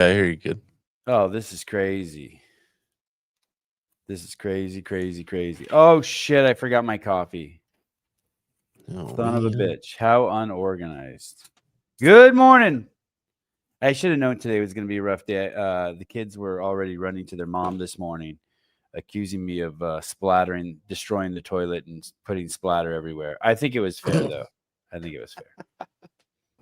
I hear you good. Oh, this is crazy. This is crazy, crazy, crazy. Oh, shit. I forgot my coffee. Oh, Son of a man. bitch. How unorganized. Good morning. I should have known today was going to be a rough day. The kids were already running to their mom this morning, accusing me of destroying the toilet and putting splatter everywhere. I think it was fair, though. I think it was fair.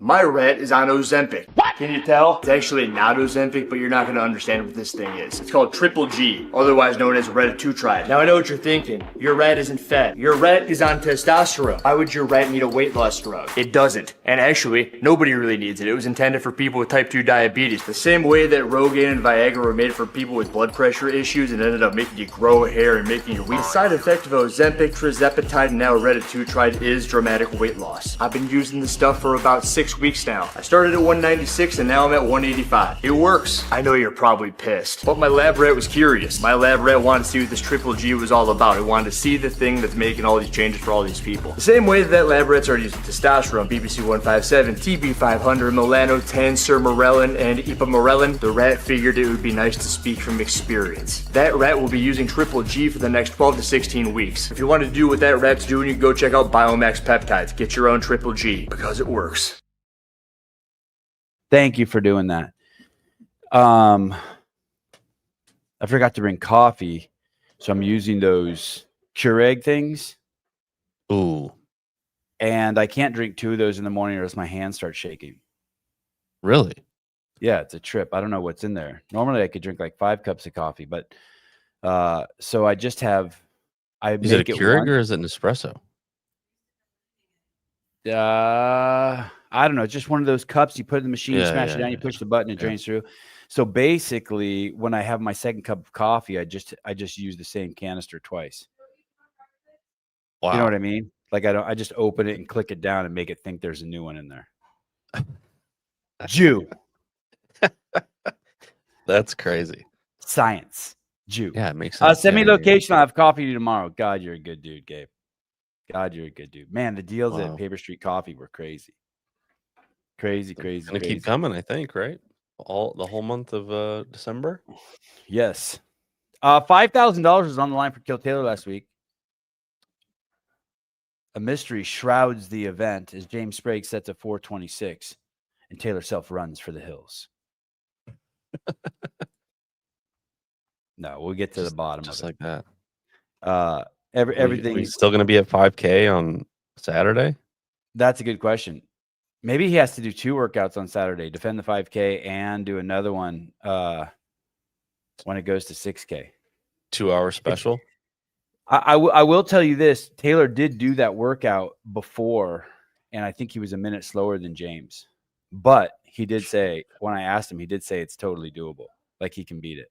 My rat is on Ozempic. What? Can you tell? It's actually not Ozempic, but you're not going to understand what this thing is. It's called Triple G, otherwise known as Retatride. Now I know what you're thinking. Your rat isn't fat. Your rat is on testosterone. Why would your rat need a weight loss drug? It doesn't. And actually, nobody really needs it. It was intended for people with type 2 diabetes. The same way that Rogaine and Viagra were made for people with blood pressure issues and ended up making you grow hair and making you weak. The side effect of Ozempic, Tirzepatide, and now Retatride is dramatic weight loss. I've been using this stuff for about 6 weeks now. I started at 196 and now I'm at 185. It works. I know you're probably pissed, but my lab rat was curious. My lab rat wanted to see what this Triple G was all about. It wanted to see the thing that's making all these changes for all these people. The same way that lab rats are using testosterone, BBC 157, TB 500, melanotan, sermorelin, and ipamorelin, the rat figured it would be nice to speak from experience. That rat will be using Triple G for the next 12 to 16 weeks. If you want to do what that rat's doing, you can go check out Biomax Peptides. Get your own Triple G, because it works. Thank you for doing that. I forgot to bring coffee, so I'm using those Keurig things. Ooh. And I can't drink 2 of those in the morning or else my hands start shaking. Really? Yeah, it's a trip. I don't know what's in there. Normally I could drink like 5 cups of coffee, but so I just have Is it a Keurig or is it an espresso? I don't know. It's just one of those cups. You put it in the machine, smash it down, you push the button, it drains through. So basically, when I have my second cup of coffee, I just use the same canister twice. Wow. You know what I mean? Like I just open it and click it down and make it think there's a new one in there. Jew. That's crazy. Science. Jew. Yeah, it makes sense. Send me location. I'll have coffee to you tomorrow. God, you're a good dude, Gabe. God, you're a good dude. Man, the deals at Paper Street Coffee were crazy. Crazy. Gonna keep coming, I think, right? The whole month of December? Yes. $5,000 was on the line for Kill Taylor last week. A mystery shrouds the event as James Sprague sets at 426 and Taylor self-runs for the hills. No, we'll get to the bottom just of it. Like that. Everything. Are you still going to be at 5K on Saturday? That's a good question. Maybe he has to do 2 workouts on Saturday, defend the 5K and do another one when it goes to 6K. 2-hour special? I will tell you this. Taylor did do that workout before, and I think he was a minute slower than James. But he did say, when I asked him, he did say it's totally doable. Like he can beat it.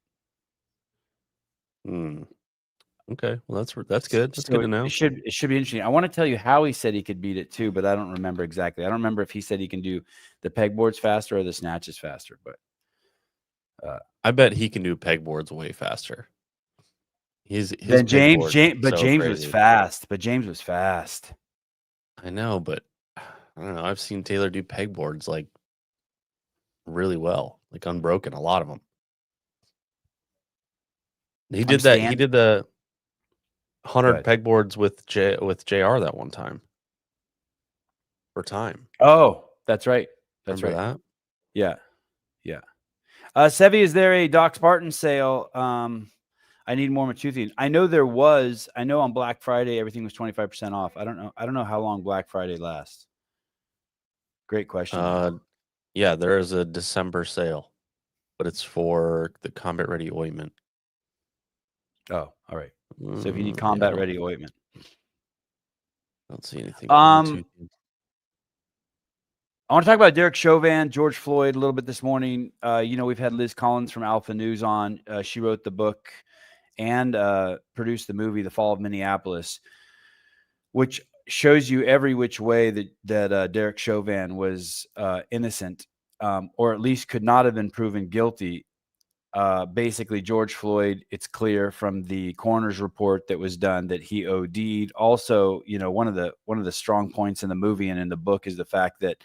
Okay, well that's good. That's good to know. It should be interesting. I want to tell you how he said he could beat it too, but I don't remember exactly. I don't remember if he said he can do the pegboards faster or the snatches faster. But I bet he can do pegboards way faster. James was fast. But James was fast. I know, but I don't know. I've seen Taylor do pegboards like really well, like unbroken. A lot of them. He did that. He did the 100 pegboards with JR that one time. For time. Oh, that's right. That's Remember right. That? Yeah. Sevi, is there a Doc Spartan sale? I need more Matuthian. I know there was. I know on Black Friday everything was 25% off. I don't know how long Black Friday lasts. Great question. Yeah, there is a December sale, but it's for the combat ready ointment. Oh, all right. So if you need combat ready ointment, I don't see anything. I want to talk about Derek Chauvin, George Floyd a little bit this morning. We've had Liz Collins from Alpha News on. She wrote the book and produced the movie, The Fall of Minneapolis, which shows you every which way that Derek Chauvin was innocent, or at least could not have been proven guilty. Basically, George Floyd, it's clear from the coroner's report that was done that he OD'd. Also, one of the strong points in the movie and in the book is the fact that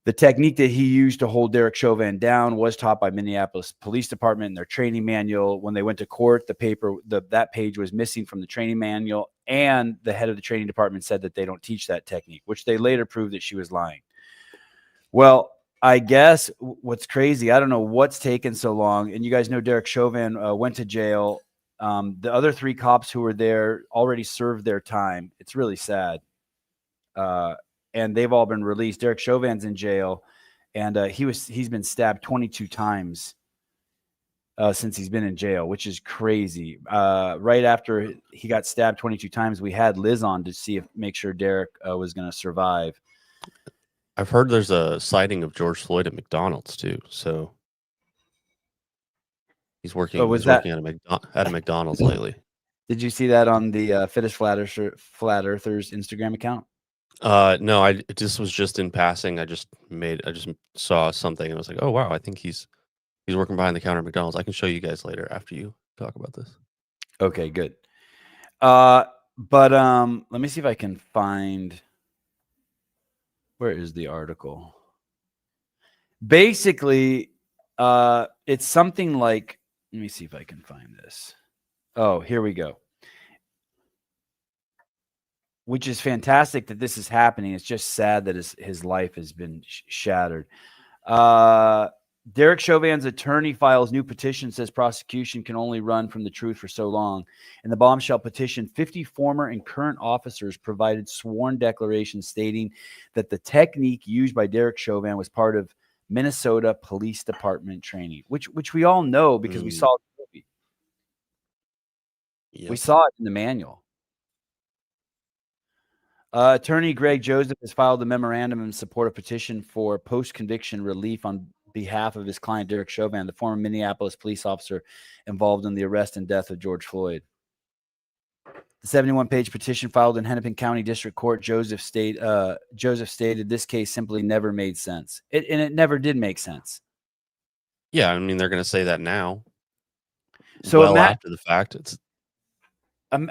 The technique that he used to hold Derek Chauvin down was taught by Minneapolis Police Department in their training manual. When they went to court, that page was missing from the training manual, and the head of the training department said that they don't teach that technique, which they later proved that she was lying. Well, I guess what's crazy, I don't know what's taken so long, and you guys know Derek Chauvin went to jail. The other 3 cops who were there already served their time. It's really sad. And they've all been released. Derek Chauvin's in jail, and he's been stabbed 22 times since he's been in jail, which is crazy. Right after he got stabbed 22 times, we had Liz on to make sure Derek was going to survive. I've heard there's a sighting of George Floyd at McDonald's too. So he's working. Working at a McDonald's lately. Did you see that on the Fittest Flat Earthers Instagram account? No, this was just in passing. I just saw something and I was like, oh wow, I think he's working behind the counter at McDonald's. I can show you guys later after you talk about this. Okay, good. But let me see if I can find, where is the article? Basically, it's something like, let me see if I can find this. Oh, here we go. Which is fantastic that this is happening. It's just sad that his life has been shattered. Derek Chauvin's attorney files new petition, says prosecution can only run from the truth for so long. In the bombshell petition, 50 former and current officers provided sworn declarations stating that the technique used by Derek Chauvin was part of Minnesota Police Department training, which we all know because we saw the movie. Yep. We saw it in the manual. Attorney Greg Joseph has filed a memorandum in support of petition for post-conviction relief on behalf of his client, Derek Chauvin, the former Minneapolis police officer involved in the arrest and death of George Floyd. The 71-page petition filed in Hennepin County District Court, Joseph stated this case simply never made sense. It never did make sense. Yeah, I mean, they're going to say that now. So after the fact, it's...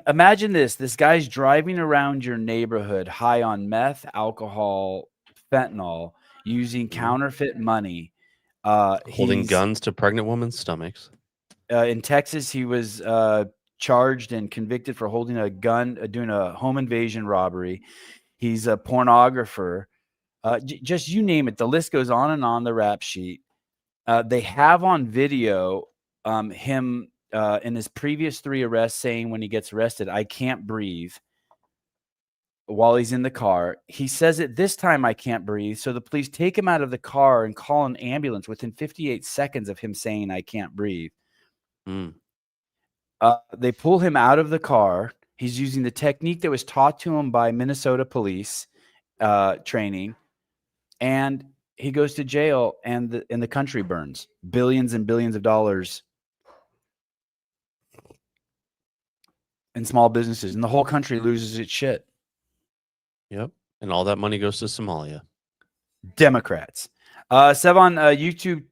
Imagine this guy's driving around your neighborhood high on meth, alcohol, fentanyl, using counterfeit money, holding guns to pregnant women's stomachs. In Texas, he was charged and convicted for holding a gun, doing a home invasion robbery. He's a pornographer. Just you name it. The list goes on the rap sheet. They have on video him in his previous 3 arrests saying when he gets arrested, I can't breathe, while he's in the car. He says it this time, I can't breathe. So the police take him out of the car and call an ambulance within 58 seconds of him saying, I can't breathe. They pull him out of the car. He's using the technique that was taught to him by Minnesota police training. And he goes to jail, and the country burns. Billions and billions of dollars in small businesses, and the whole country loses its shit. Yep. And all that money goes to Somalia. Democrats. Sevon, YouTube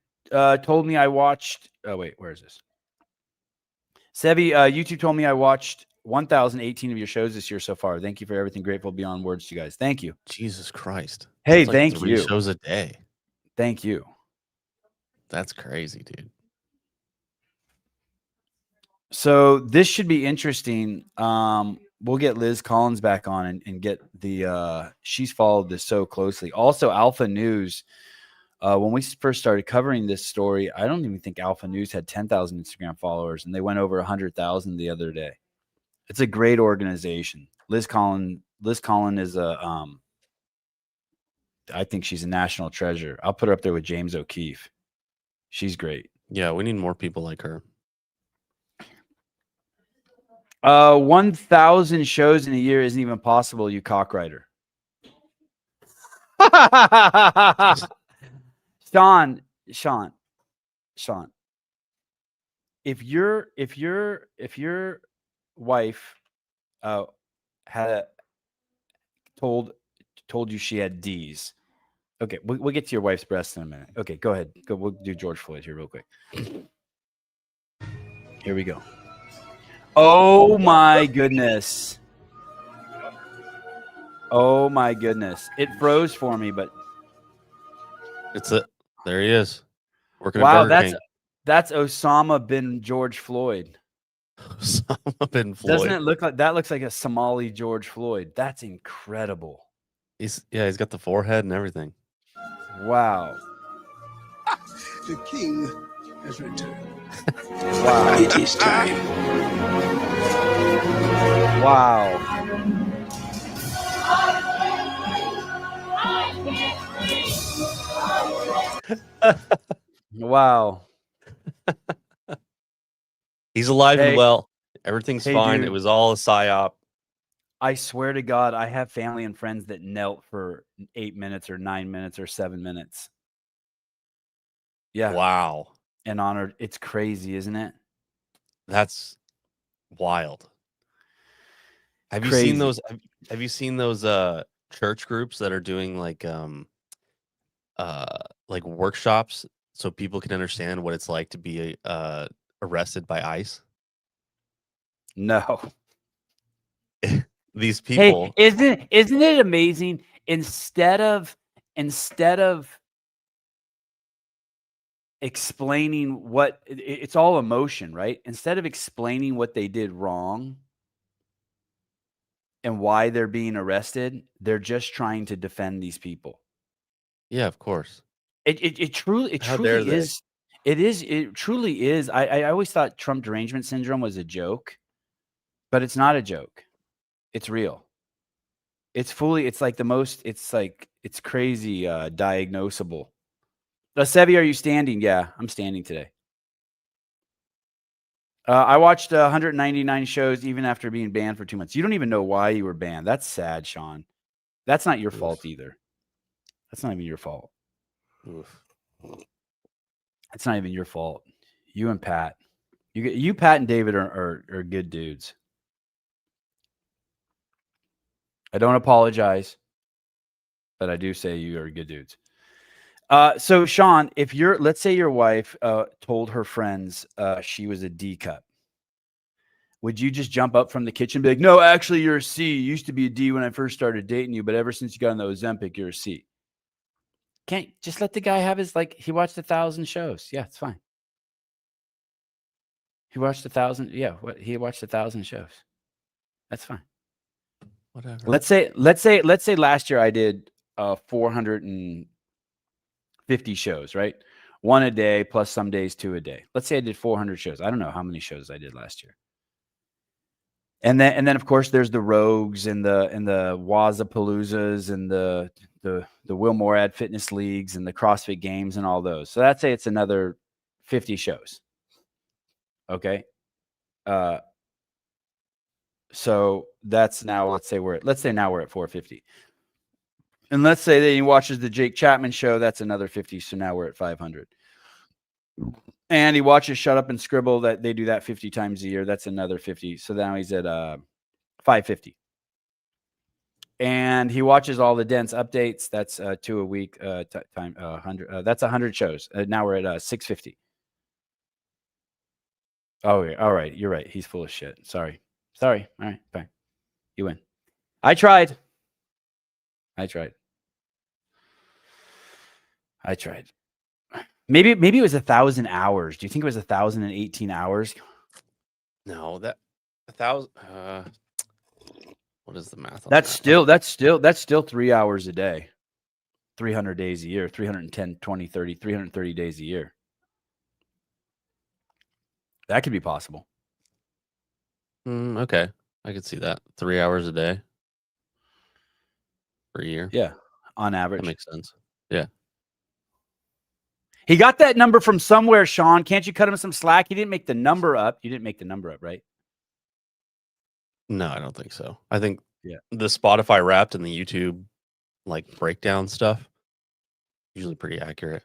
told me I watched... Oh, wait, where is this? Sevi, YouTube told me I watched 1,018 of your shows this year so far. Thank you for everything. Grateful beyond words to you guys. Thank you. Jesus Christ. Hey, like thank 3 you. shows a day. Thank you. That's crazy, dude. So this should be interesting. We'll get Liz Collins back on and get the she's followed this so closely. Also, Alpha News. When we first started covering this story, I don't even think Alpha News had 10,000 Instagram followers, and they went over 100,000 the other day. It's a great organization. Liz Collins is a I think she's a national treasure. I'll put her up there with James O'Keefe. She's great. Yeah, we need more people like her. 1,000 shows in a year isn't even possible, you cockwriter. Sean. If your wife had told you she had D's. Okay, we'll get to your wife's breasts in a minute. Okay, go ahead. We'll do George Floyd here real quick. Here we go. Oh my goodness. Oh my goodness. It froze for me, but It's it. There he is, working at Wow, Burger King. that's Osama bin George Floyd. Osama bin Doesn't Floyd. it look like that? Looks like a Somali George Floyd. That's incredible. He's got the forehead and everything. Wow. The king has returned. Wow. It is time. Wow. Wow. He's alive Hey. and well. Everything's Hey, fine. dude. It was all a psyop. I swear to God, I have family and friends that knelt for 8 minutes or 9 minutes or 7 minutes. Yeah. Wow, And honored. It's crazy, isn't it? that's wild. Have you Crazy. seen those? Have you seen those church groups that are doing like workshops so people can understand what it's like to be arrested by ICE? No. These people. Hey, isn't it amazing? Instead of explaining what it's all emotion, right? Instead of explaining what they did wrong and why they're being arrested, they're just trying to defend these people. Yeah, of course. It truly How dare they? is. It truly is. I always thought Trump derangement syndrome was a joke, but it's not a joke. It's real. It's like the most, it's crazy diagnosable. Sevi, are you standing? Yeah, I'm standing today. I watched 199 shows even after being banned for 2 months. You don't even know why you were banned. That's sad, Sean. That's not your fault either. That's not even your fault. Oof. It's not even your fault. You and Pat. You Pat and David are good dudes. I don't apologize, but I do say you are good dudes. So Sean, if let's say your wife told her friends she was a D cup, would you just jump up from the kitchen and be like, no, actually you're a C. You used to be a D when I first started dating you, but ever since you got on the Ozempic, you're a C. Can't just let the guy have his, he watched 1,000 shows. Yeah, it's fine. He watched 1,000. Yeah, he watched 1,000 shows. That's fine. Whatever. Let's say last year I did 450 shows, right? 1 a day plus some days 2 a day. Let's say I did 400 shows. I don't know how many shows I did last year. And then of course there's the Rogues and the Wazapaloozas and the Will Morad Fitness Leagues and the CrossFit Games and all those. So let's say it's another 50 shows. Okay. So that's now, let's say now we're at 450. And let's say that he watches the Jake Chapman show, that's another 50. So now we're at 500. And he watches Shut Up and Scribble, that they do that 50 times a year. That's another 50. So now he's at 550. And he watches all the Dense updates. That's 2 a week time 100. That's 100 shows. Now we're at 650. Oh, yeah. All right. You're right. He's full of shit. Sorry. All right. Fine. You win. I tried. Maybe it was 1,000 hours. Do you think it was 1,018 hours? No, that 1,000. What is the math? That's still 3 hours a day. 300 days a year, 310, 20, 30, 330 days a year. That could be possible. Okay, I could see that. 3 hours a day per year. Yeah, on average. That makes sense. Yeah. He got that number from somewhere, Sean. Can't you cut him some slack? He didn't make the number up. You didn't make the number up, right? No, I don't think so. I think Yeah. the Spotify Wrapped and the YouTube breakdown stuff usually pretty accurate.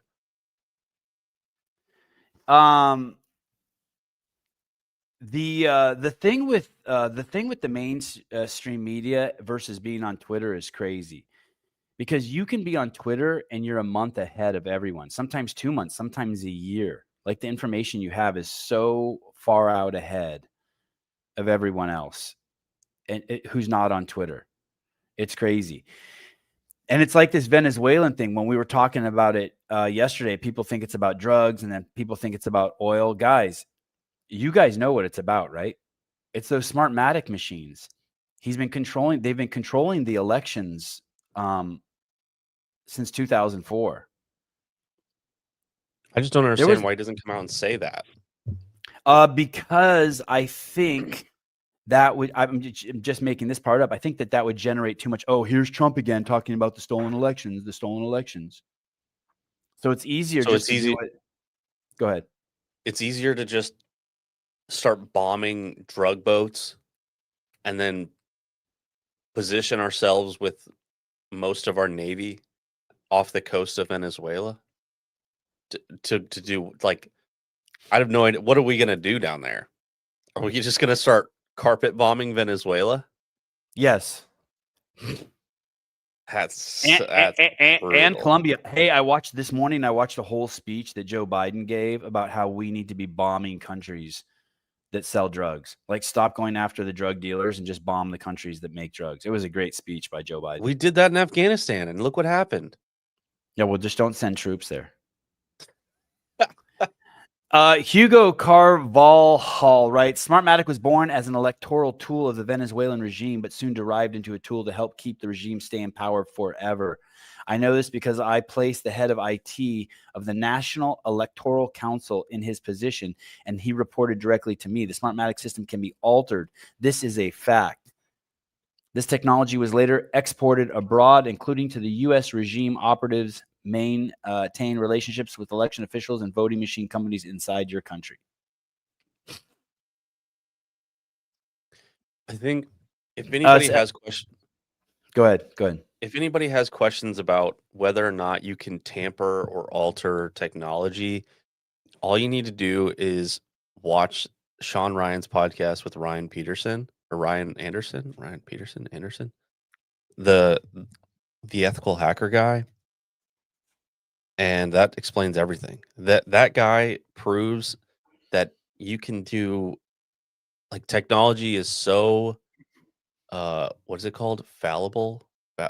The thing with the mainstream media versus being on Twitter is crazy, because you can be on Twitter and you're a month ahead of everyone, sometimes 2 months, sometimes a year. Like, the information you have is so far out ahead of everyone else and who's not on Twitter. It's crazy. And it's like this Venezuelan thing. When we were talking about it yesterday, people think it's about drugs, and then people think it's about oil. Guys, you guys know what it's about, right? It's those Smartmatic machines. They've been controlling the elections since 2004. I just don't understand why he doesn't come out and say that. Because I think that would, I'm just making this part up. I think that would generate too much. Oh, here's Trump again talking about the stolen elections. So it's easier So just it's to easy. do it. Go ahead. It's easier to just start bombing drug boats and then position ourselves with most of our navy off the coast of Venezuela to do, like, I have no idea. What are we going to do down there? Are we just going to start carpet bombing Venezuela? Yes. That's And brutal. Colombia. Hey, I watched a whole speech that Joe Biden gave about how we need to be bombing countries that sell drugs. Like, stop going after the drug dealers and just bomb the countries that make drugs. It was a great speech by Joe Biden. We did that in Afghanistan, and look what happened. Yeah, well, just don't send troops there. Hugo Carvalhal writes, Smartmatic was born as an electoral tool of the Venezuelan regime, but soon derived into a tool to help keep the regime stay in power forever. I know this because I placed the head of IT of the National Electoral Council in his position, and he reported directly to me. The Smartmatic system can be altered. This is a fact. This technology was later exported abroad, including to the U.S. regime operatives maintain relationships with election officials and voting machine companies inside your country. I think if anybody has questions, go ahead. If anybody has questions about whether or not you can tamper or alter technology, all you need to do is watch Sean Ryan's podcast with Ryan Peterson, the ethical hacker guy. And that explains everything. That guy proves that you can do, like, technology is so what is it called? Fallible? Is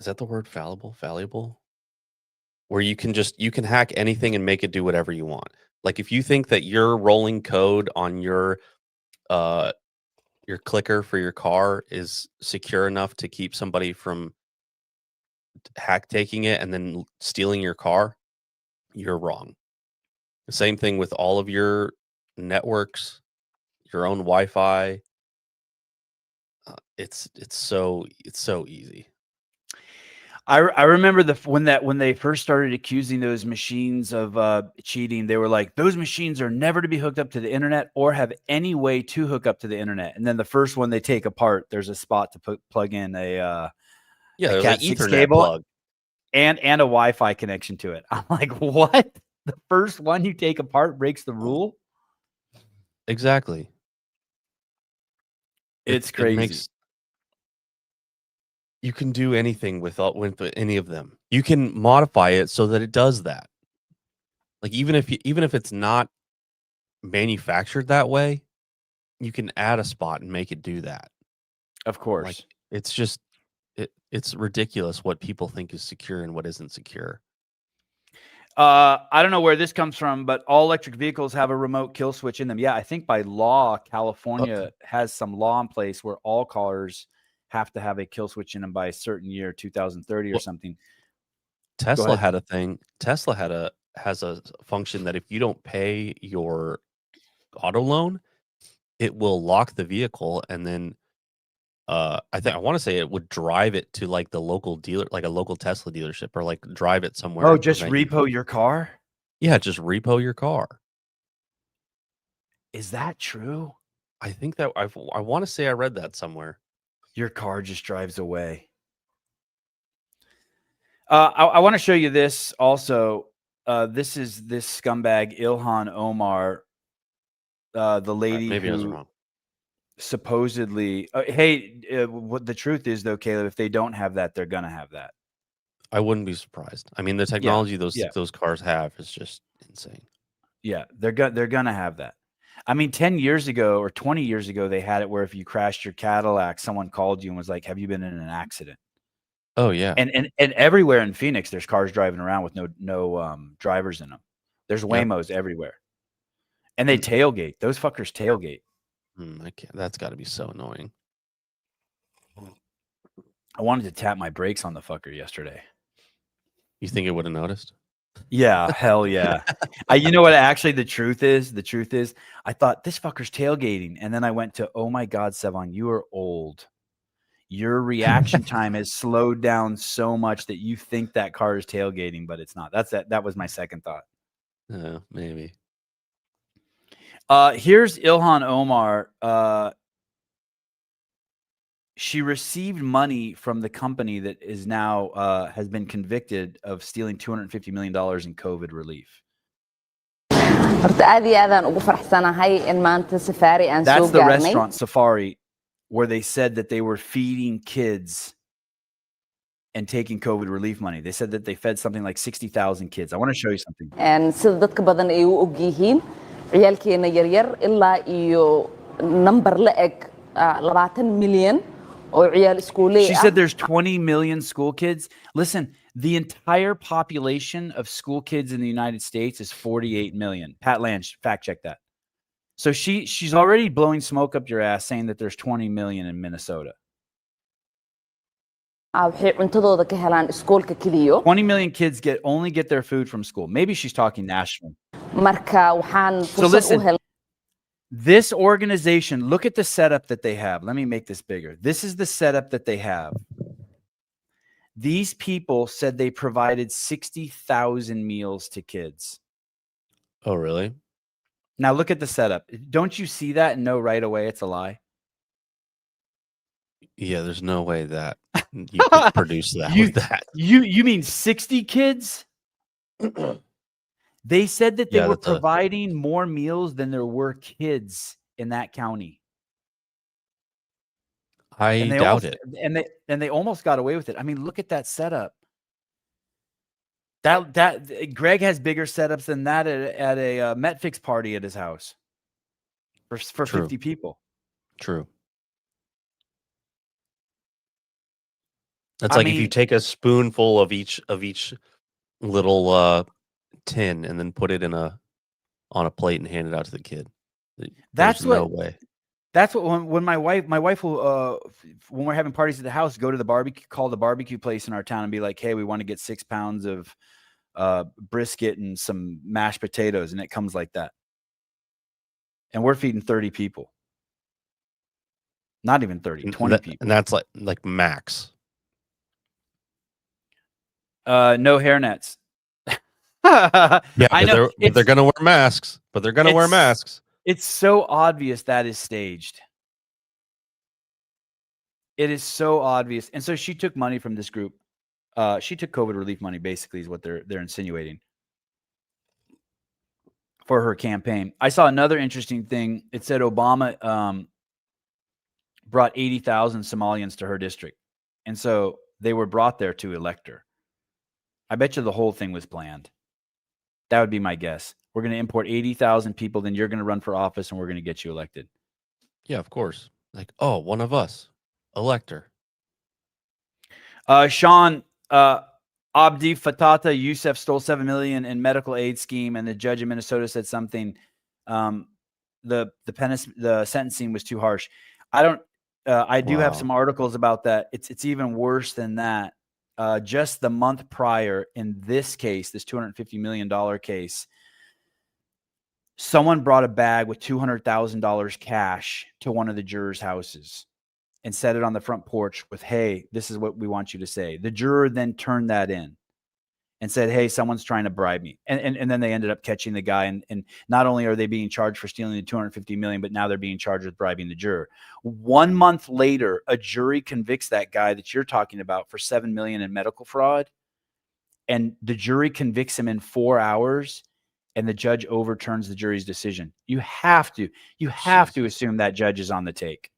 that the word fallible? Fallible? Where you can hack anything and make it do whatever you want. Like, if you think that your rolling code on your clicker for your car is secure enough to keep somebody from hack taking it and then stealing your car, you're wrong. The same thing with all of your networks, your own Wi-Fi. It's so easy. I remember when they first started accusing those machines of cheating, they were like, those machines are never to be hooked up to the internet or have any way to hook up to the internet. And then the first one they take apart, there's a spot to plug in a there's Cat an 6 Ethernet cable plug and a Wi-Fi connection to it. I'm like, what? The first one you take apart breaks the rule? Exactly. It's crazy. You can do anything with any of them. You can modify it so that it does that. Like, even if it's not manufactured that way, you can add a spot and make it do that. Of course. Like, it's just it's ridiculous what people think is secure and what isn't secure. I don't know where this comes from, but all electric vehicles have a remote kill switch in them. Yeah, I think by law, California has some law in place where all cars have to have a kill switch in them by a certain year, 2030 or something. Tesla had a thing. Tesla has a function that if you don't pay your auto loan, it will lock the vehicle, and then I want to say it would drive it to, like, the local dealer, like a local Tesla dealership, or like drive it somewhere. Oh, just repo your car? Yeah, just repo your car. Is that true? I think that I want to say I read that somewhere. Your car just drives away. I want to show you this also. This is this scumbag Ilhan Omar, the lady Maybe I was who wrong. supposedly. What the truth is, though, Caleb, if they don't have that, they're gonna have that. I wouldn't be surprised. I mean, the technology those cars have is just insane. Yeah, they're gonna have that. I mean, 10 years ago or 20 years ago, they had it where if you crashed your Cadillac, someone called you and was like, "Have you been in an accident?" Oh yeah. And everywhere in Phoenix, there's cars driving around with no drivers in them. There's Yep. Waymos everywhere, and they tailgate. Those fuckers tailgate. I can't. That's got to be so annoying. I wanted to tap my brakes on the fucker yesterday. You think it would have noticed? Yeah, hell yeah. You know what? Actually, the truth is, I thought this fucker's tailgating, and then I went to, oh my God, Sevon, you are old. Your reaction time has slowed down so much that you think that car is tailgating, but it's not. That was my second thought. Maybe. Here's Ilhan Omar. She received money from the company that is now has been convicted of stealing $250 million in COVID relief. Horta aad iyo aadaan ugu faraxsanahay in maanta Safari aan That's soo the gaarnay. restaurant Safari, where they said that they were feeding kids and taking COVID relief money. They said that they fed something like 60,000 kids. I want to show you something. Sida dadka badan ay u og yihiin ciyaalkeena yaryar ilaa iyo number la eg 20 milyan oo ciyaal iskuuley She ah. said there's 20 million school kids. Listen, the entire population of school kids in the United States is 48 million. Pat Lange, fact check that. So she's already blowing smoke up your ass saying that there's 20 million in Minnesota. Waxay cuntadooda ka helaan iskoolka kaliyo. 20 million kids only get their food from school. Maybe she's talking nationally. Marka waxaan So fursad u listen, helnay. this organization, look at the setup that they have. Let me make this bigger. This is the setup that they have. These people said they provided 60,000 meals to kids. Oh really? Now look at the setup. Don't you see that and know right away it's a lie? Yeah. There's no way that you could produce that with that. You mean 60 kids? They said that they Yeah, were that's a- providing more meals than there were kids in that county. I And they doubt almost, it. and they almost got away with it. I mean, look at that setup. That Greg has bigger setups than that at a Metfix party at his house for True. 50 people. True. That's I like if you mean- take a spoonful of each little tin and then put it on a plate and hand it out to the kid. That's There's no what- way. That's what when my wife will when we're having parties at the house, go to the barbecue, call the barbecue place in our town and be like, hey, we want to get 6 pounds of brisket and some mashed potatoes, and it comes like that. And we're feeding 30 people. Not even 30, 20 people. And that's like max. No hairnets. Yeah, I know. but they're gonna wear masks. But they're gonna wear it's- masks. It's so obvious that is staged. It is so obvious. And so she took money from this group. She took COVID relief money, basically, is what they're insinuating for her campaign. I saw another interesting thing. It said Obama brought 80,000 Somalians to her district. And so they were brought there to elect her. I bet you the whole thing was planned. That would be my guess. We're going to import 80,000 people, then you're going to run for office and we're going to get you elected. Yeah, of course. Like, oh, one of us. Elect her. Sean, Abdi Fatata Youssef stole $7 million in medical aid scheme, and the judge in Minnesota said something. The sentencing was too harsh. I do have Wow. some articles about that. It's even worse than that. Just the month prior, in this case, this $250 million case, someone brought a bag with $200,000 cash to one of the jurors' houses and set it on the front porch with, hey, this is what we want you to say. The juror then turned that in and said, hey, someone's trying to bribe me. And then they ended up catching the guy. And not only are they being charged for stealing the $250 million, but now they're being charged with bribing the juror. 1 month later, a jury convicts that guy that you're talking about for $7 million in medical fraud. And the jury convicts him in 4 hours. And the judge overturns the jury's decision. You have to assume that judge is on the take.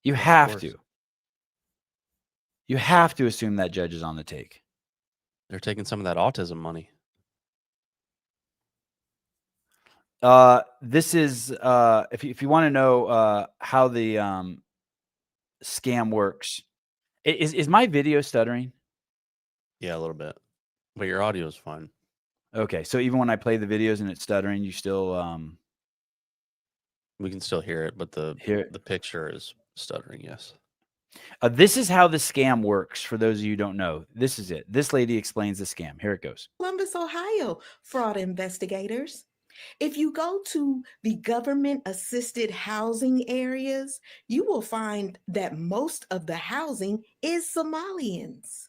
You have course. to. You have to assume that judge is on the take. They're taking some of that autism money. This is if you want to know how the scam works. Is my video stuttering? Yeah, a little bit, but your audio is fine. Okay, so even when I play the videos and it's stuttering, you still We can still hear it, but hear it. the picture is stuttering. Yes. This is how the scam works. For those of you who don't know, this is it. This lady explains the scam. Here it goes. Columbus, Ohio, fraud investigators. If you go to the government assisted housing areas, you will find that most of the housing is Somalians.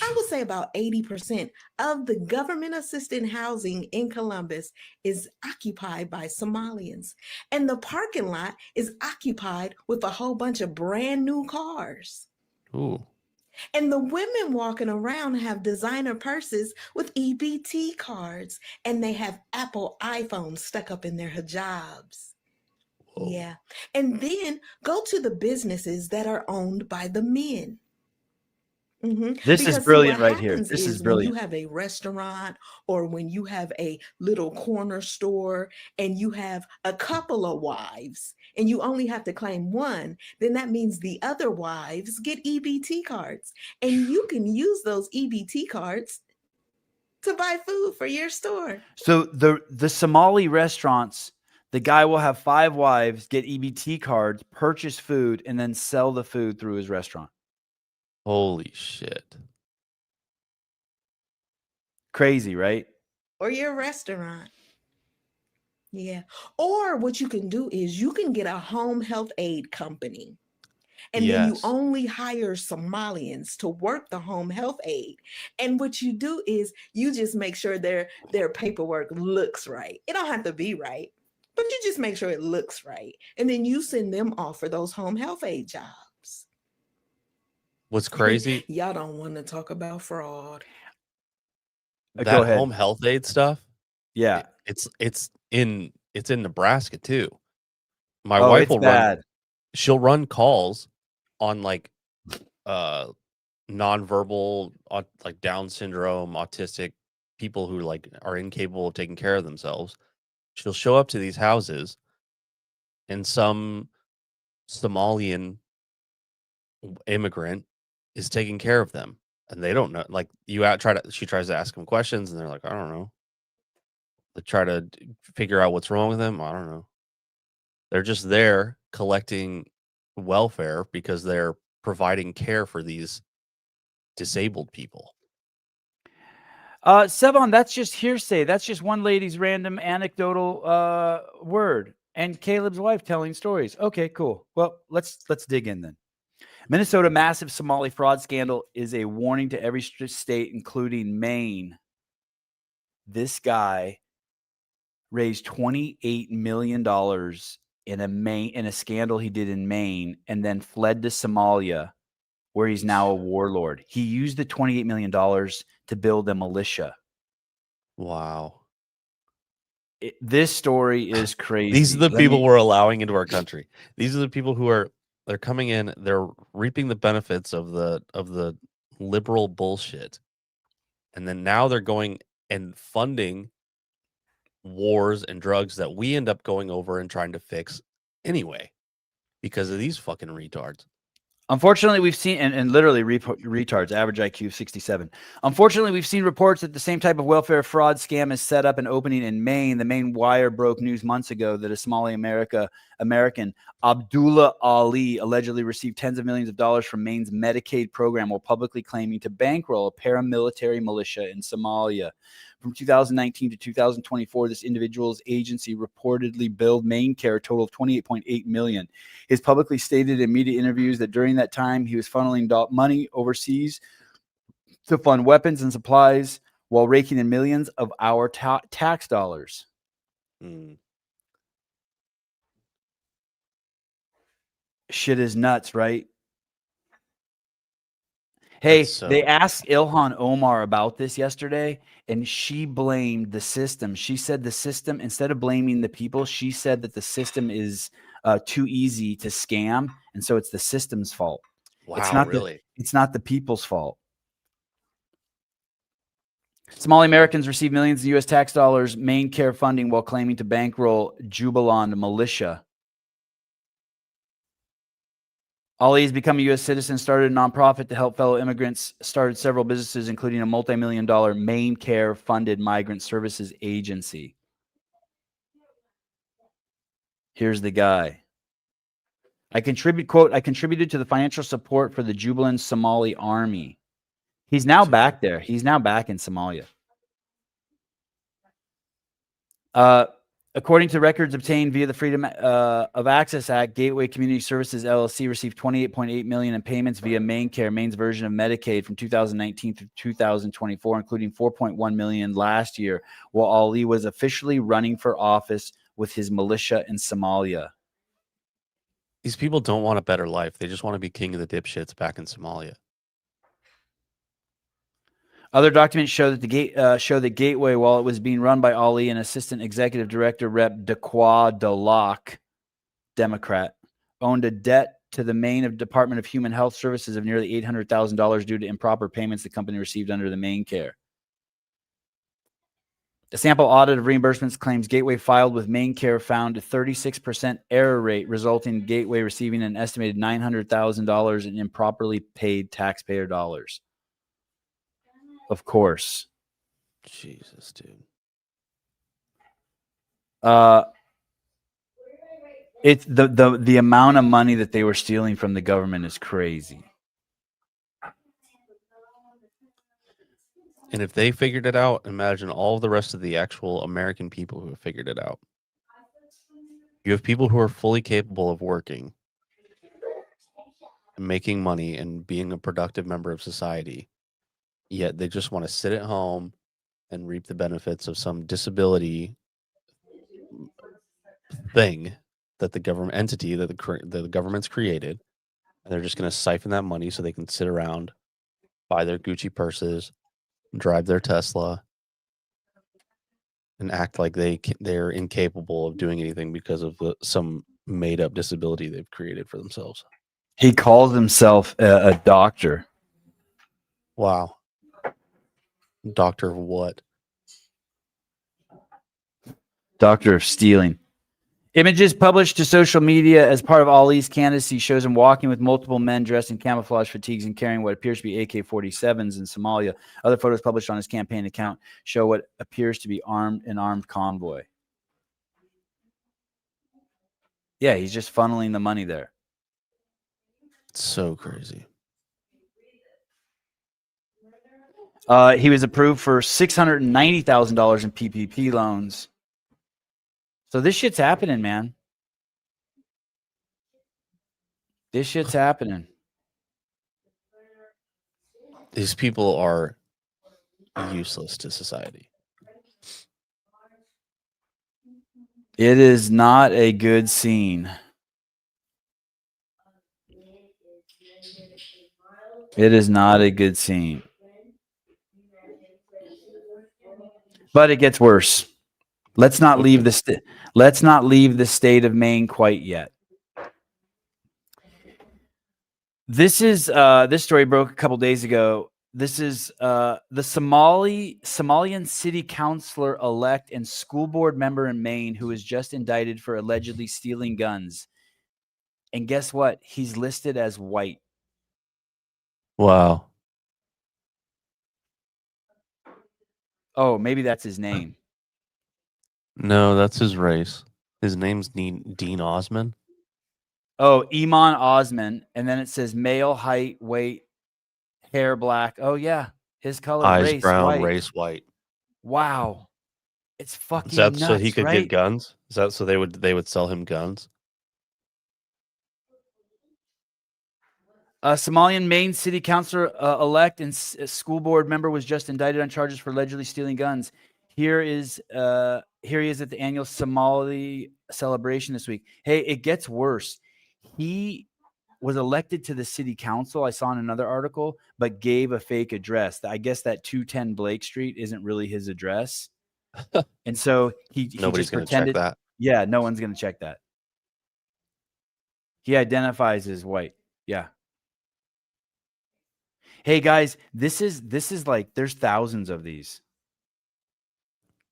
I would say about 80% of the government assisted housing in Columbus is occupied by Somalians. And the parking lot is occupied with a whole bunch of brand new cars. Ooh. And the women walking around have designer purses with EBT cards, and they have Apple iPhones stuck up in their hijabs. Whoa. Yeah. And then go to the businesses that are owned by the men. This is Because see, brilliant what right here. happens This is is when you brilliant. have a restaurant or when you have a little corner store and you have a couple of wives and you only have to claim one, then that means the other wives get EBT cards. And you can use those EBT cards to buy food for your store. So the Somali restaurants, the guy will have 5 wives, get EBT cards, purchase food, and then sell the food through his restaurant. Holy shit. Crazy, right? Or your restaurant. Yeah. Or what you can do is you can get a home health aid company. And then you Yes. only hire Somalians to work the home health aid. And what you do is you just make sure their paperwork looks right. It don't have to be right, but you just make sure it looks right. And then you send them off for those home health aid jobs. What's crazy? Y'all don't want to talk about fraud. Go That ahead. home health aid stuff. Yeah. It's in Nebraska too. My Oh, wife it's will bad. she'll run calls on like nonverbal like Down syndrome, autistic people who like are incapable of taking care of themselves. She'll show up to these houses and some Somalian immigrant is taking care of them and they don't know. Like she tries to ask them questions and they're like, I don't know. They try to figure out what's wrong with them. I don't know. They're just there collecting welfare because they're providing care for these disabled people. Sevon, that's just hearsay. That's just one lady's random anecdotal word, and Caleb's wife telling stories. Okay, cool. Well, let's dig in then. Minnesota massive Somali fraud scandal is a warning to every state, including Maine. This guy raised $28 million in a scandal he did in Maine, and then fled to Somalia, where he's now a warlord. He used the $28 million to build a militia. Wow. This story is crazy. These are the people we're allowing into our country. These are the people who they're coming in, they're reaping the benefits of the liberal bullshit. And then now they're going and funding wars and drugs that we end up going over and trying to fix anyway because of these fucking retards. Unfortunately, we've seen, and literally retards, average IQ 67. Unfortunately, we've seen reports that the same type of welfare fraud scam is set up and opening in Maine. The Maine Wire broke news months ago that a Somali American, Abdullah Ali, allegedly received tens of millions of dollars from Maine's Medicaid program while publicly claiming to bankroll a paramilitary militia in Somalia. From 2019 to 2024, this individual's agency reportedly billed Maine Care a total of $28.8 million. His publicly stated in media interviews that during that time, he was funneling money overseas to fund weapons and supplies while raking in millions of our tax dollars. Shit is nuts, right? Hey, they asked Ilhan Omar about this yesterday, and she blamed the system. She said the system, instead of blaming the people, she said that the system is too easy to scam, and so it's the system's fault. Wow, It's not really? It's not the people's fault. Somali Americans receive millions of U.S. tax dollars main care funding while claiming to bankroll Jubilant militia. Ali has become a U.S. citizen, started a nonprofit to help fellow immigrants, started several businesses, including a multi-million-dollar main care funded migrant services agency. Here's the guy. I contributed to the financial support for the Jubilant Somali army. He's now back there. He's now back in Somalia. According to records obtained via the Freedom of Access Act, Gateway Community Services LLC received $28.8 million in payments via Maine's version of Medicaid from 2019 through 2024, including $4.1 million last year, while Ali was officially running for office with his militia in Somalia. These people don't want a better life. They just want to be king of the dipshits back in Somalia. Other documents show that Gateway, while it was being run by Ali and Assistant Executive Director Rep. Dequa Daloc, Democrat, owned a debt to the Maine Department of Human Health Services of nearly $800,000 due to improper payments the company received under the Maine Care. The sample audit of reimbursements claims Gateway filed with Maine Care found a 36% error rate, resulting in Gateway receiving an estimated $900,000 in improperly paid taxpayer dollars. Of course. Jesus, dude. It's the amount of money that they were stealing from the government is crazy. And if they figured it out, imagine all the rest of the actual American people who have figured it out. You have people who are fully capable of working, and making money, and being a productive member of society, yet they just want to sit at home and reap the benefits of some disability thing that the government entity that the government's created, and they're just going to siphon that money so they can sit around, buy their Gucci purses, drive their Tesla, and act like they're incapable of doing anything because of some made up disability they've created for themselves. He calls himself a doctor. Wow. Doctor of what? Doctor of stealing. Images published to social media as part of Ali's candidacy shows him walking with multiple men dressed in camouflage fatigues and carrying what appears to be AK-47s in Somalia. Other photos published on his campaign account show what appears to be an armed convoy. Yeah, he's just funneling the money there. It's so crazy. He was approved for $690,000 in PPP loans. So this shit's happening, man. This shit's happening. These people are useless to society. It is not a good scene. It is not a good scene. But it gets worse. Let's not leave the state of Maine quite yet. This story broke a couple days ago. This is the Somalian city councilor elect and school board member in Maine who was just indicted for allegedly stealing guns. And guess what? He's listed as white. Wow. Oh, maybe that's his name. No, that's his race. His name's Dean Osman. Oh, Iman Osman. And then it says male, height, weight, hair black. Oh, yeah. His color, Eyes race, brown, white. race white. Wow. It's fucking Is that nuts, so he could right? get guns? Is that so they would sell him guns? A Somalian Maine city councilor elect and school board member was just indicted on charges for allegedly stealing guns. Here he is at the annual Somali celebration this week. Hey, it gets worse. He was elected to the city council, I saw in another article, but gave a fake address. I guess that 210 Blake Street isn't really his address. And so he Nobody's just going to check pretended. that. Yeah, no one's going to check that. He identifies as white. Yeah. Hey guys, this is like there's thousands of these.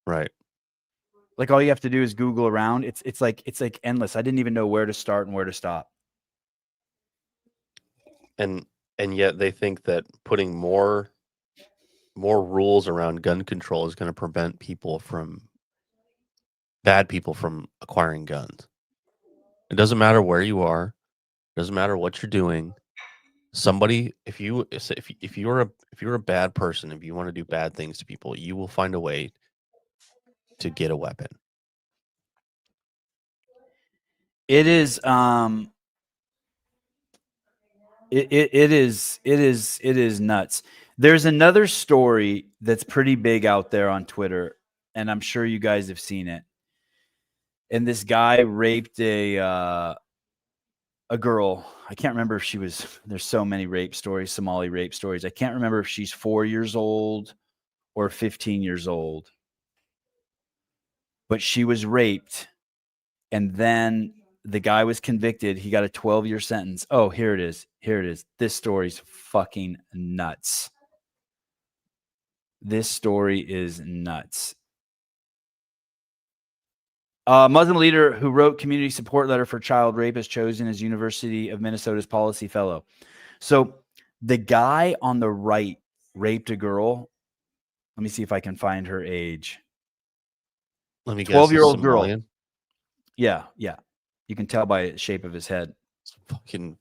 Right. Like all you have to do is Google around. It's like endless. I didn't even know where to start and where to stop. And yet they think that putting more rules around gun control is going to prevent bad people from acquiring guns. It doesn't matter where you are. It doesn't matter what you're doing. Somebody, if you're a bad person, if you want to do bad things to people, you will find a way to get a weapon. It is it is nuts. There's another story that's pretty big out there on Twitter, and I'm sure you guys have seen it. And this guy raped a girl. I can't remember if she was. There's so many rape stories, Somali rape stories. I can't remember if she's 4 years old or 15 years old. But she was raped, and then the guy was convicted. He got a 12-year sentence. Oh, here it is. Here it is. This story's fucking nuts. This story is nuts. Muslim leader who wrote community support letter for child rape is chosen as University of Minnesota's policy fellow. So the guy on the right raped a girl. Let me see if I can find her age. Let me guess. 12-year-old girl. Somalian? Yeah. You can tell by the shape of his head. It's fucking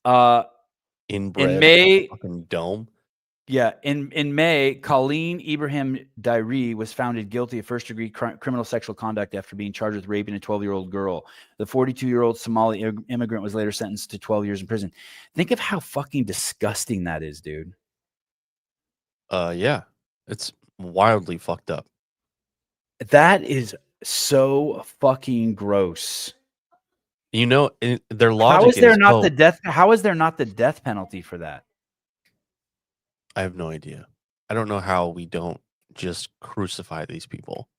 in inbred May, fucking dome. Yeah, in May, Colleen Ibrahim Dairi was found guilty of first-degree criminal sexual conduct after being charged with raping a 12-year-old girl. The 42-year-old Somali immigrant was later sentenced to 12 years in prison. Think of how fucking disgusting that is, dude. Yeah, it's wildly fucked up. That is so fucking gross. You know, their logic How is there not oh, the death? How is there not the death penalty for that? I have no idea. I don't know how we don't just crucify these people.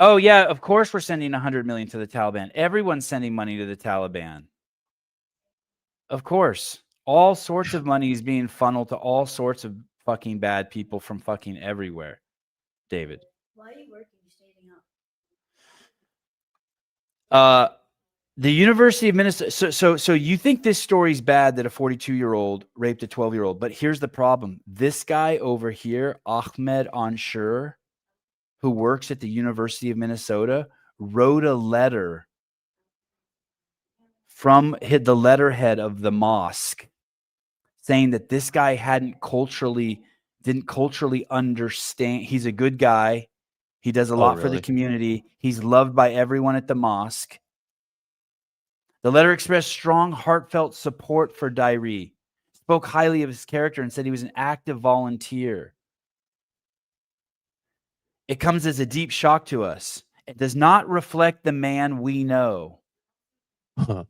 Oh yeah, of course we're sending 100 million to the Taliban. Everyone's sending money to the Taliban. Of course. All sorts of money is being funneled to all sorts of fucking bad people from fucking everywhere. David. Why are you working? Staying up. The University of Minnesota. So you think this story's bad that a 42-year-old raped a 12-year-old, but here's the problem. This guy over here, Ahmed Ansur, who works at the University of Minnesota, wrote a letter from the letterhead of the mosque saying that this guy didn't culturally understand. He's a good guy. He does a lot for the community. He's loved by everyone at the mosque. The letter expressed strong, heartfelt support for Dairi, spoke highly of his character, and said he was an active volunteer. It comes as a deep shock to us. It does not reflect the man we know. Huh.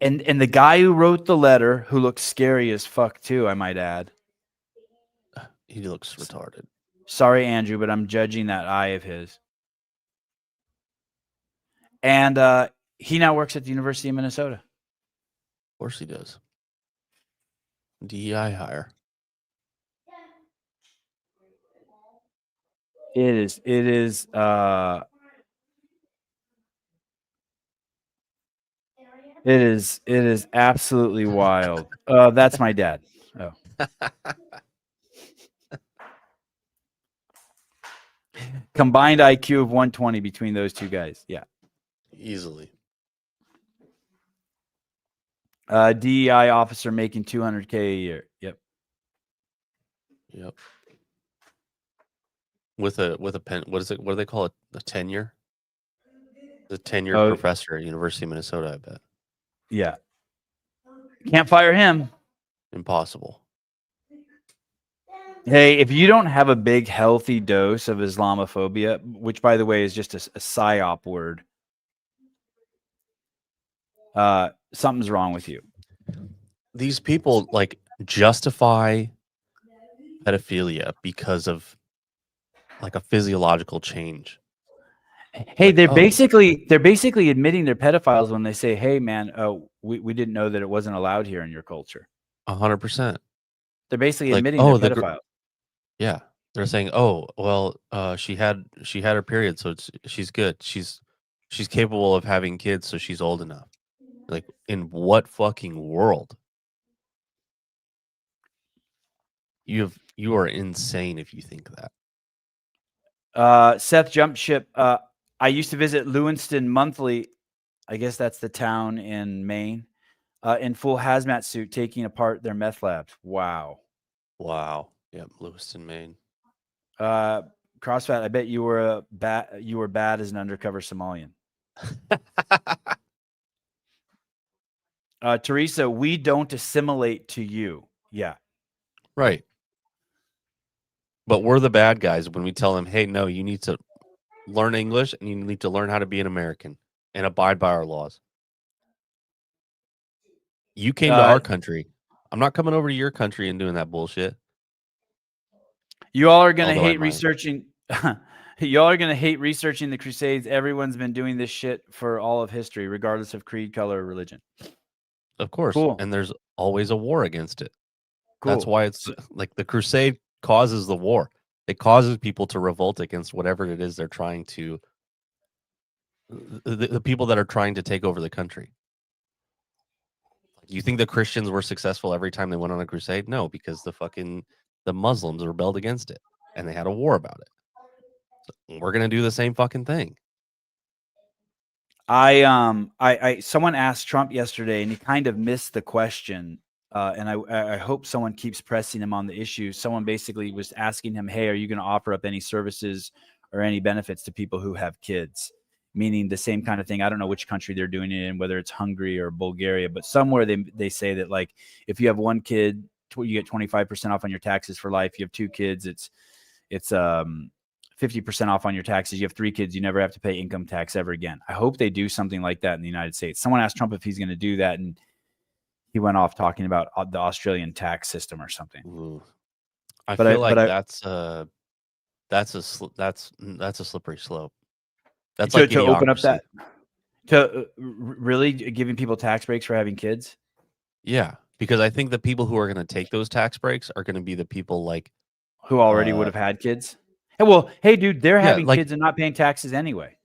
And the guy who wrote the letter, who looks scary as fuck too, I might add. He looks retarded. Sorry, Andrew, but I'm judging that eye of his. And he now works at the University of Minnesota. Of course he does. DEI hire. It is absolutely wild. That's my dad. Oh. Combined IQ of 120 between those two guys. Yeah. Easily. DEI officer making $200K a year. Yep. With a pen. What is it? What do they call it? A tenure? The tenured professor at University of Minnesota, I bet. Yeah. Can't fire him. Impossible. Hey, if you don't have a big, healthy dose of Islamophobia, which, by the way, is just a psyop word, something's wrong with you. These people like justify pedophilia because of like a physiological change. Hey, like, they're basically admitting they're pedophiles when they say, "Hey, man, we didn't know that it wasn't allowed here in your culture." 100%. They're basically Like, admitting oh, they're pedophiles. yeah, they're saying, oh, well, she had her period, so she's good. She's capable of having kids, so she's old enough. Like, in what fucking world? You are insane if you think that. Seth Jump Ship. I used to visit Lewiston monthly. I guess that's the town in Maine. In full hazmat suit, taking apart their meth labs. Wow. Wow. Yep, Lewiston, Maine. CrossFit. I bet you were bad as an undercover Somalian. Teresa, we don't assimilate to you. Yeah. Right. But we're the bad guys when we tell them, hey, no, you need to learn English and you need to learn how to be an American and abide by our laws. You came to our country. I'm not coming over to your country and doing that bullshit. You all are going to Although I hate might. researching. Y'all are going to hate researching the Crusades. Everyone's been doing this shit for all of history, regardless of creed, color, or religion. Of course. Cool. And there's always a war against it. Cool. That's why it's like the crusade causes the war. It causes people to revolt against whatever it is they're trying to, the people that are trying to take over the country. You think the Christians were successful every time they went on a crusade? No, because the Muslims rebelled against it and they had a war about it. So we're going to do the same fucking thing. Someone asked Trump yesterday and he kind of missed the question. And I hope someone keeps pressing him on the issue. Someone basically was asking him, hey, are you going to offer up any services or any benefits to people who have kids? Meaning the same kind of thing. I don't know which country they're doing it in, whether it's Hungary or Bulgaria, but somewhere they say that, like, if you have one kid, you get 25% off on your taxes for life. You have two kids, it's 50% off on your taxes. You have three kids, you never have to pay income tax ever again. I hope they do something like that in the United States. Someone asked Trump if he's going to do that, and he went off talking about the Australian tax system or something. Ooh. I feel like that's a slippery slope. That's like to open up idiocracy. that really giving people tax breaks for having kids. Yeah, because I think the people who are going to take those tax breaks are going to be the people like who already would have had kids. Hey, well, hey, dude, they're having like, kids and not paying taxes anyway.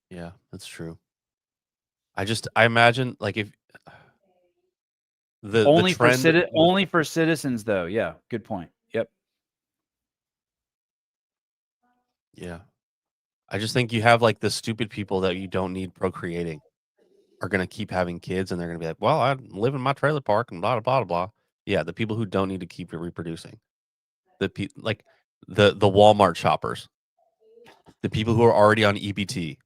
Yeah, that's true. I imagine, like, if only the trend only for citizens though. Yeah, good point. Yep. Yeah. I just think you have like the stupid people that you don't need procreating are going to keep having kids, and they're going to be like, well, I live in my trailer park and blah, blah, blah, blah. Yeah. The people who don't need to keep reproducing, like the Walmart shoppers, the people who are already on EBT,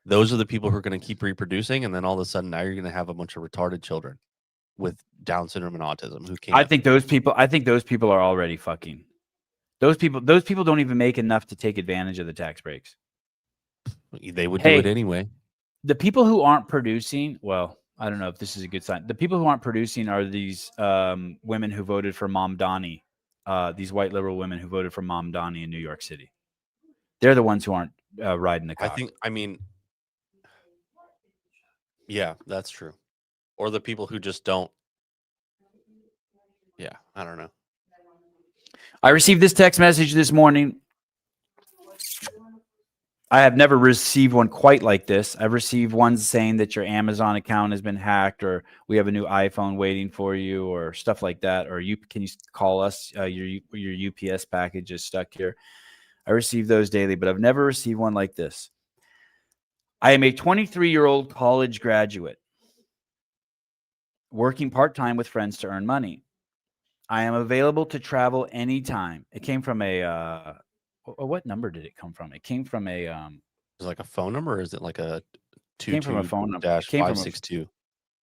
those are the people who are going to keep reproducing. And then all of a sudden now you're going to have a bunch of retarded children with Down syndrome and autism who can't. I think those people are already fucking. Those people don't even make enough to take advantage of the tax breaks. They would do it anyway. The people who aren't producing, well, I don't know if this is a good sign. The people who aren't producing are these women who voted for Mom Donnie, these white liberal women who voted for Mom Donnie in New York City. They're the ones who aren't riding the cock. Yeah, that's true. Or the people who just don't. Yeah, I don't know. I received this text message this morning. I have never received one quite like this. I've received ones saying that your Amazon account has been hacked, or we have a new iPhone waiting for you, or stuff like that. Or can you call us? Your UPS package is stuck here. I receive those daily, but I've never received one like this. I am a 23-year-old college graduate working part-time with friends to earn money. I am available to travel anytime. It came from a what number did it come from? It came from a is it like a phone number, or is it like a 22-562?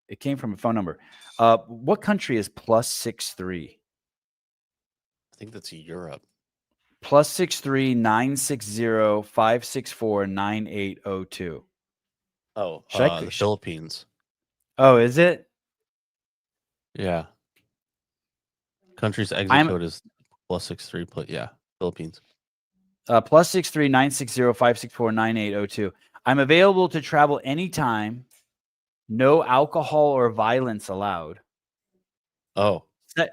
It came from a phone number. What country is +63? I think that's Europe. +63 960 564 9802. Oh, the Philippines. Oh, is it? Yeah. Country's exit code is +63, but yeah, Philippines. +63 960 564 9802. I'm available to travel anytime. No alcohol or violence allowed. Oh.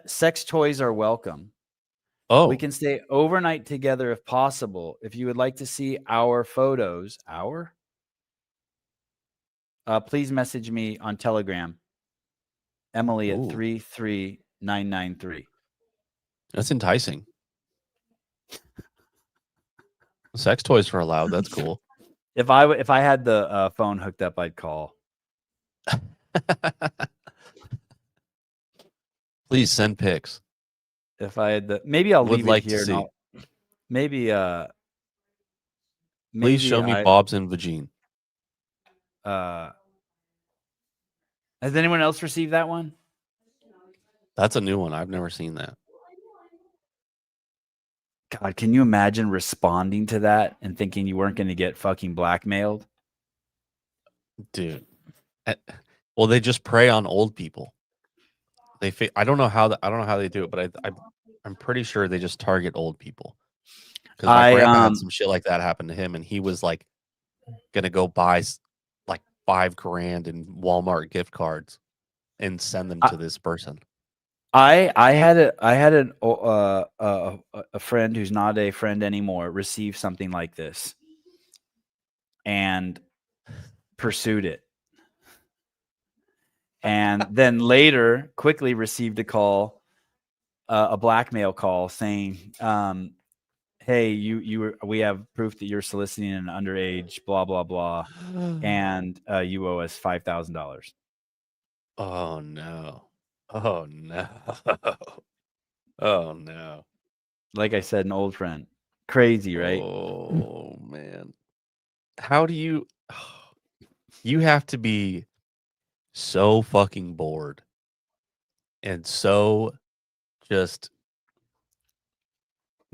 Sex toys are welcome. Oh. We can stay overnight together if possible. If you would like to see our photos, please message me on Telegram. Emily at Ooh. 33993. That's enticing. Sex toys are allowed. That's cool. If I had the phone hooked up, I'd call. Please send pics. If I had maybe I'll Would leave like it to here. see. Maybe Please show me Bob's and Vagine. Has anyone else received that one? That's a new one. I've never seen that. God, can you imagine responding to that and thinking you weren't going to get fucking blackmailed? Dude. Well, they just prey on old people. I don't know how they do it, but I'm pretty sure they just target old people. Because my grandpa had some shit like that happen to him, and he was like gonna go buy like $5,000 in Walmart gift cards and send them to this person. I had a friend who's not a friend anymore receive something like this and pursued it. And then later quickly received a call, a blackmail call saying, hey, we have proof that you're soliciting an underage, blah, blah, blah. And you owe us $5,000. Oh no. Oh no. Oh no. Like I said, an old friend. Crazy, right? Oh man. How do you have to be so fucking bored and so just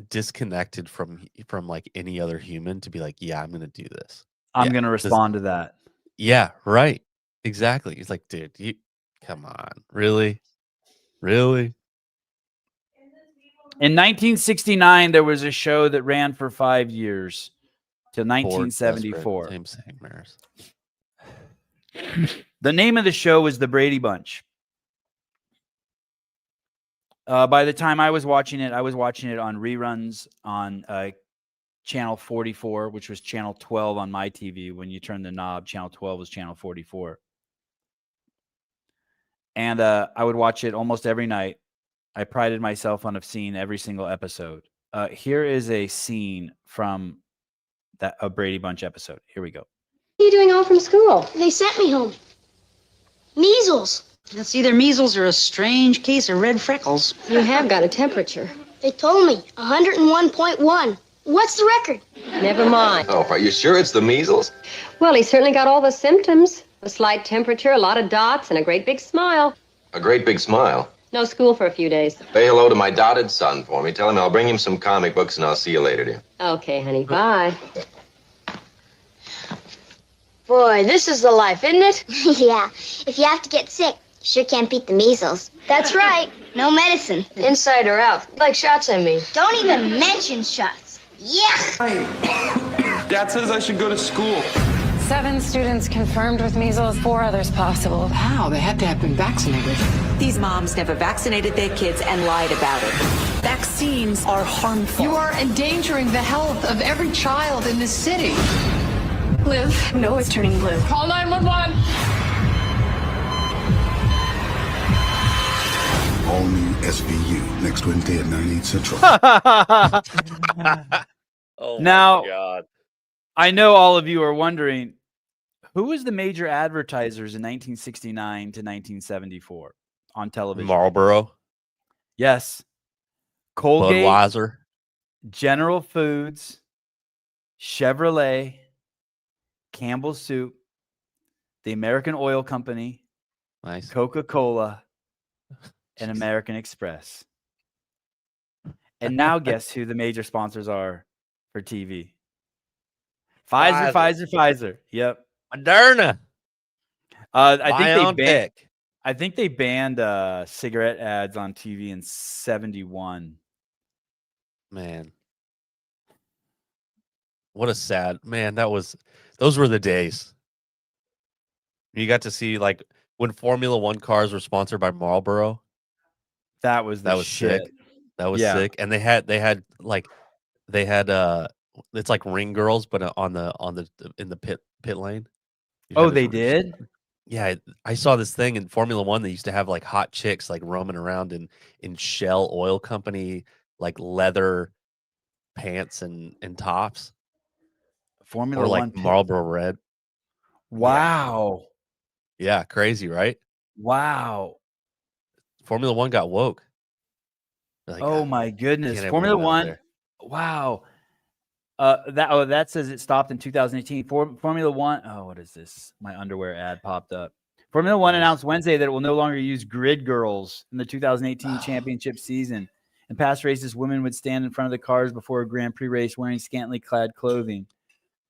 disconnected from like any other human to be like, yeah, I'm gonna do this. I'm gonna respond to that. Yeah, right. Exactly. It's like, dude, you come on, really? In 1969, there was a show that ran for 5 years till Bored, desperate, 1974. same Maris. The name of the show was The Brady Bunch. By the time I was watching it on reruns on channel 44, which was channel 12 on my TV. When you turn the knob, channel 12 was channel 44. And I would watch it almost every night. I prided myself on have seen every single episode. Here is a scene from a Brady Bunch episode. Here we go. What are you doing home from school? They sent me home. Measles. That's either measles or a strange case of red freckles. You have got a temperature. They told me 101.1. What's the record? Never mind. Oh, are you sure it's the measles? Well, he certainly got all the symptoms. A slight temperature, a lot of dots, and a great big smile. A great big smile. No school for a few days. Say hello to my dotted son for me. Tell him I'll bring him some comic books and I'll see you later, dear. Okay, honey, bye. Boy, this is the life, isn't it? Yeah. If you have to get sick, you sure can't beat the measles. That's right. No medicine. Inside or out. Like shots, I mean. Don't even mention shots. Yeah. Dad says I should go to school. 7 students confirmed with measles, 4 others possible. How? They had to have been vaccinated. These moms never vaccinated their kids and lied about it. Vaccines are harmful. You are endangering the health of every child in this city. Liv, no, it's turning blue. Call 911. All new SVU next Wednesday at 9/8 Central. Oh now, my God. I know all of you are wondering, who was the major advertisers in 1969 to 1974 on television? Marlboro. Yes. Colgate, Budweiser. General Foods, Chevrolet, Campbell's Soup, the American Oil Company, Nice. Coca-Cola, and American Express. And now guess who the major sponsors are for TV? Pfizer. Yep. Moderna. I think they banned cigarette ads on TV in 71. Man. What a sad man. Those were the days. You got to see like when Formula One cars were sponsored by Marlboro. That was the That was shit. sick. That was Yeah. sick. And they had it's like ring girls, but on the in the pit lane. You Oh, had to they sort of did? Yeah, I saw this thing in Formula One. They used to have like hot chicks like roaming around in Shell Oil Company like leather pants and tops, Formula or like One pit. Marlboro Red. Wow. Yeah, crazy, right? Wow. Formula One got woke. They're like, Oh "Ah, my goodness. can't have Formula women out One. there." Wow. That says it stopped in 2018. Formula One. Oh, what is this? My underwear ad popped up. Formula One Nice. announced Wednesday that it will no longer use grid girls in the 2018 championship season. In past races, women would stand in front of the cars before a Grand Prix race wearing scantily clad clothing.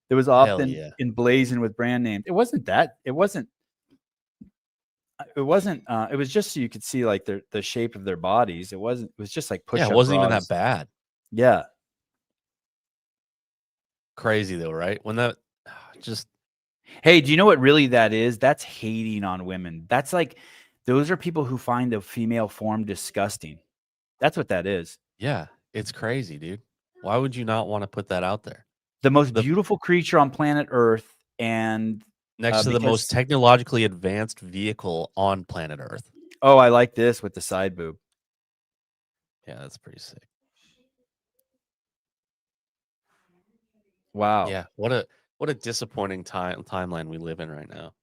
It was often yeah. emblazoned with brand names. It wasn't that. It wasn't. It was just so you could see like the shape of their bodies. It wasn't. It was just like push Yeah, up. it wasn't even bras. that bad. Yeah. Crazy though, right? When that just Hey, do you know what really that is? That's hating on women. That's like, those are people who find the female form disgusting. That's what that is. yeah, it's crazy, dude. Why would you not want to put that out there? The most beautiful creature on planet Earth, and Next to the most technologically advanced vehicle on planet Earth. Oh, I like this with the side boob. Yeah, that's pretty sick. Wow. Yeah, what a disappointing timeline we live in right now.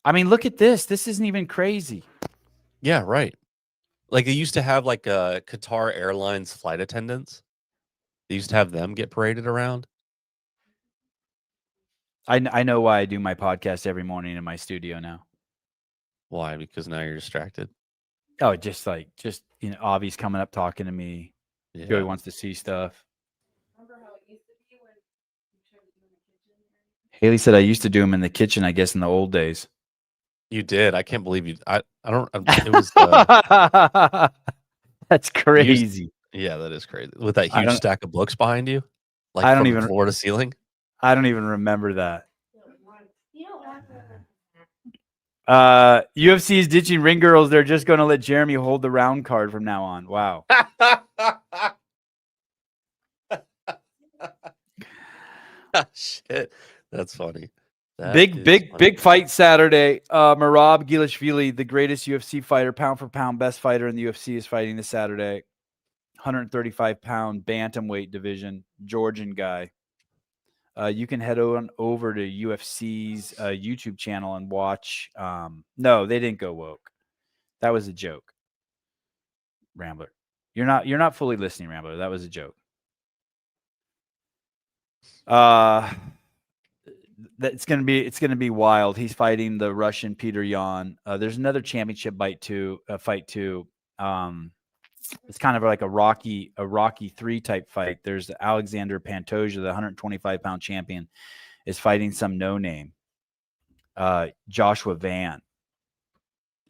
I mean, look at this. This isn't even crazy. Yeah, right. Like they used to have like Qatar Airlines flight attendants. They used to have them get paraded around. I know why I do my podcast every morning in my studio now. Why? Because now you're distracted. Oh, just Avi's coming up talking to me. Yeah. Joey wants to see stuff. Haley said I used to do them in the kitchen, I guess, in the old days. You did. I can't believe you. I don't. It was. That's crazy. Yeah, that is crazy. With that huge stack of books behind you, like I don't from even floor to ceiling. I don't even remember that. UFC is ditching ring girls. They're just going to let Jeremy hold the round card from now on. Wow. Shit, that's funny. Big fight Saturday. Merab Gilashvili, the greatest UFC fighter, pound for pound, best fighter in the UFC, is fighting this Saturday. 135-pound bantamweight division, Georgian guy. You can head on over to UFC's YouTube channel and watch. No, they didn't go woke. That was a joke. Rambler, you're not fully listening, Rambler. That was a joke. It's gonna be wild. He's fighting the Russian Peter Yan. There's another championship fight too. It's kind of like a Rocky 3 type fight. There's Alexander Pantoja, the 125-pound champion, is fighting some no-name, Joshua Van.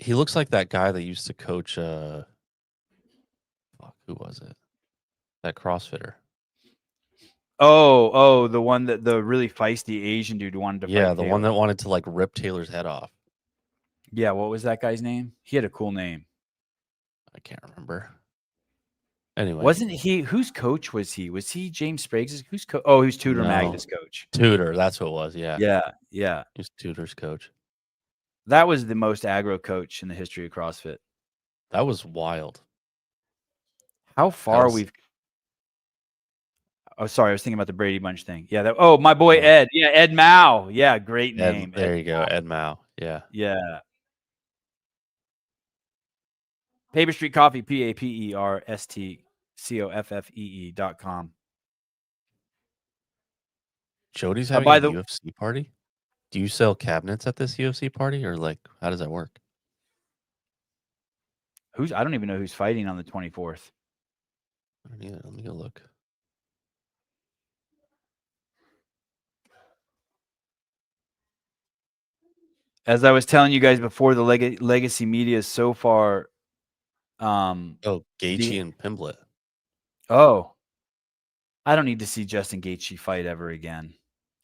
He looks like that guy that used to coach. Who was it? That CrossFitter. Oh, the one that the really feisty Asian dude wanted to fight. Yeah, the one that wanted to like rip Taylor's head off. Yeah, what was that guy's name? He had a cool name. I can't remember. Anyway, wasn't he? Whose coach was he? Was he James Sprague's? Who's coach? Oh, who's Tudor Magda's coach? Tudor, that's who it was. Yeah. He was Tudor's coach. That was the most aggro coach in the history of CrossFit. That was wild. How far we've. Oh, sorry, I was thinking about the Brady Bunch thing. Yeah. My boy Ed. Yeah, Ed Mao. Yeah, great name. There you go, Ed Mao. Yeah. Yeah. Paper Street Coffee, PaperStcoffee.com. Jody's having a UFC party? Do you sell cabinets at this UFC party, or like how does that work? I don't even know who's fighting on the 24th. Let me go look. As I was telling you guys before, the legacy media is so far. Gaethje and Pimblett. Oh, I don't need to see Justin Gaethje fight ever again.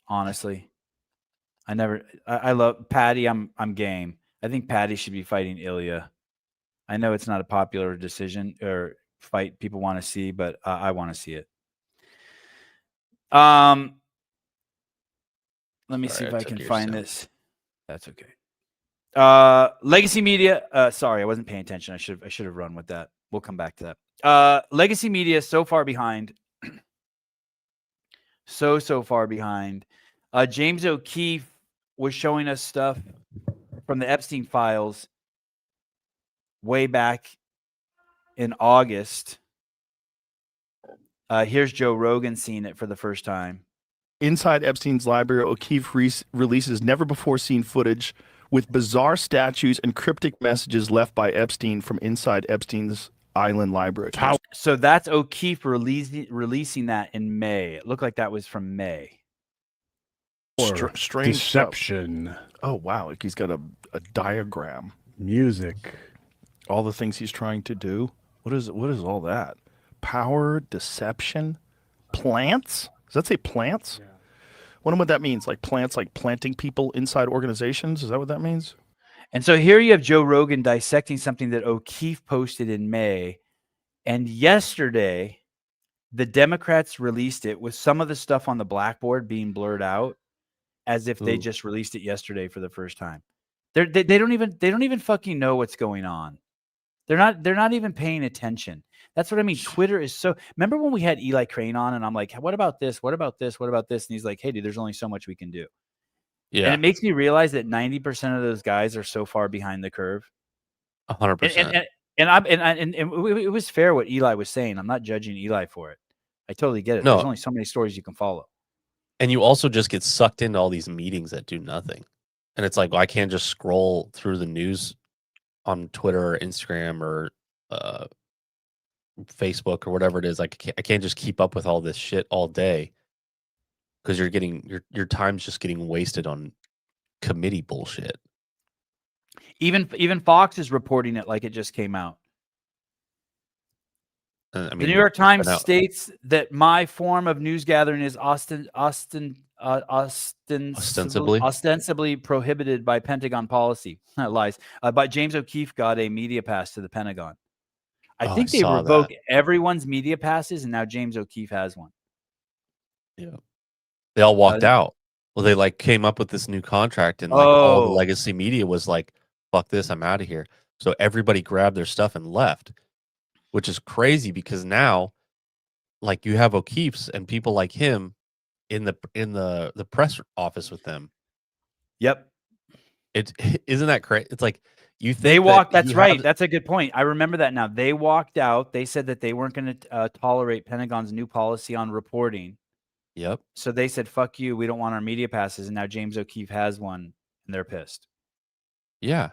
Honestly, I love Patty. I'm game. I think Patty should be fighting Ilya. I know it's not a popular decision or fight people want to see, but I want to see it. Let me see if I can find this. That's okay. Legacy Media. Sorry, I wasn't paying attention. I should have run with that. We'll come back to that. Legacy Media so far behind. so far behind. James O'Keefe was showing us stuff from the Epstein files way back in August. Here's Joe Rogan seeing it for the first time. Inside Epstein's library, O'Keefe releases never-before-seen footage with bizarre statues and cryptic messages left by Epstein from inside Epstein's island library. So that's O'Keefe releasing that in May. It looked like that was from May. Strange deception. Stuff. Oh, wow. Like he's got a diagram. Music. All the things he's trying to do. What is all that? Power, deception, plants? Does that say plants? Yeah. Wonder what that means. Like plants, like planting people inside organizations? Is that what that means? And so here you have Joe Rogan dissecting something that O'Keefe posted in May. And yesterday, the Democrats released it with some of the stuff on the blackboard being blurred out as if they just released it yesterday for the first time. They don't even fucking know what's going on. They're not even paying attention. That's what I mean. Twitter is so. Remember when we had Eli Crane on, and I'm like, "What about this? What about this? What about this?" And he's like, "Hey, dude, there's only so much we can do." Yeah, and it makes me realize that 90% of those guys are so far behind the curve. 100%. And it was fair what Eli was saying. I'm not judging Eli for it. I totally get it. No. There's only so many stories you can follow. And you also just get sucked into all these meetings that do nothing. And it's like, well, I can't just scroll through the news on Twitter or Instagram or Facebook or whatever it is. Like I can't just keep up with all this shit all day because you're getting your time's just getting wasted on committee bullshit. Even Fox is reporting it like it just came out. I mean, the New York Times states that my form of news gathering is ostensibly prohibited by Pentagon policy. Lies. But James O'Keefe got a media pass to the Pentagon. I think they revoked everyone's media passes, and now James O'Keefe has one. Yeah, they all walked out. Well, they like came up with this new contract, and like all the legacy media was like, "Fuck this, I'm out of here." So everybody grabbed their stuff and left, which is crazy because now, like, you have O'Keefe's and people like him in the press office with them. Yep. Isn't that crazy? It's like you think they walked. That's right. That's a good point. I remember that now. They walked out. They said that they weren't going to tolerate Pentagon's new policy on reporting. Yep. So they said, "Fuck you. We don't want our media passes." And now James O'Keefe has one, and they're pissed. Yeah.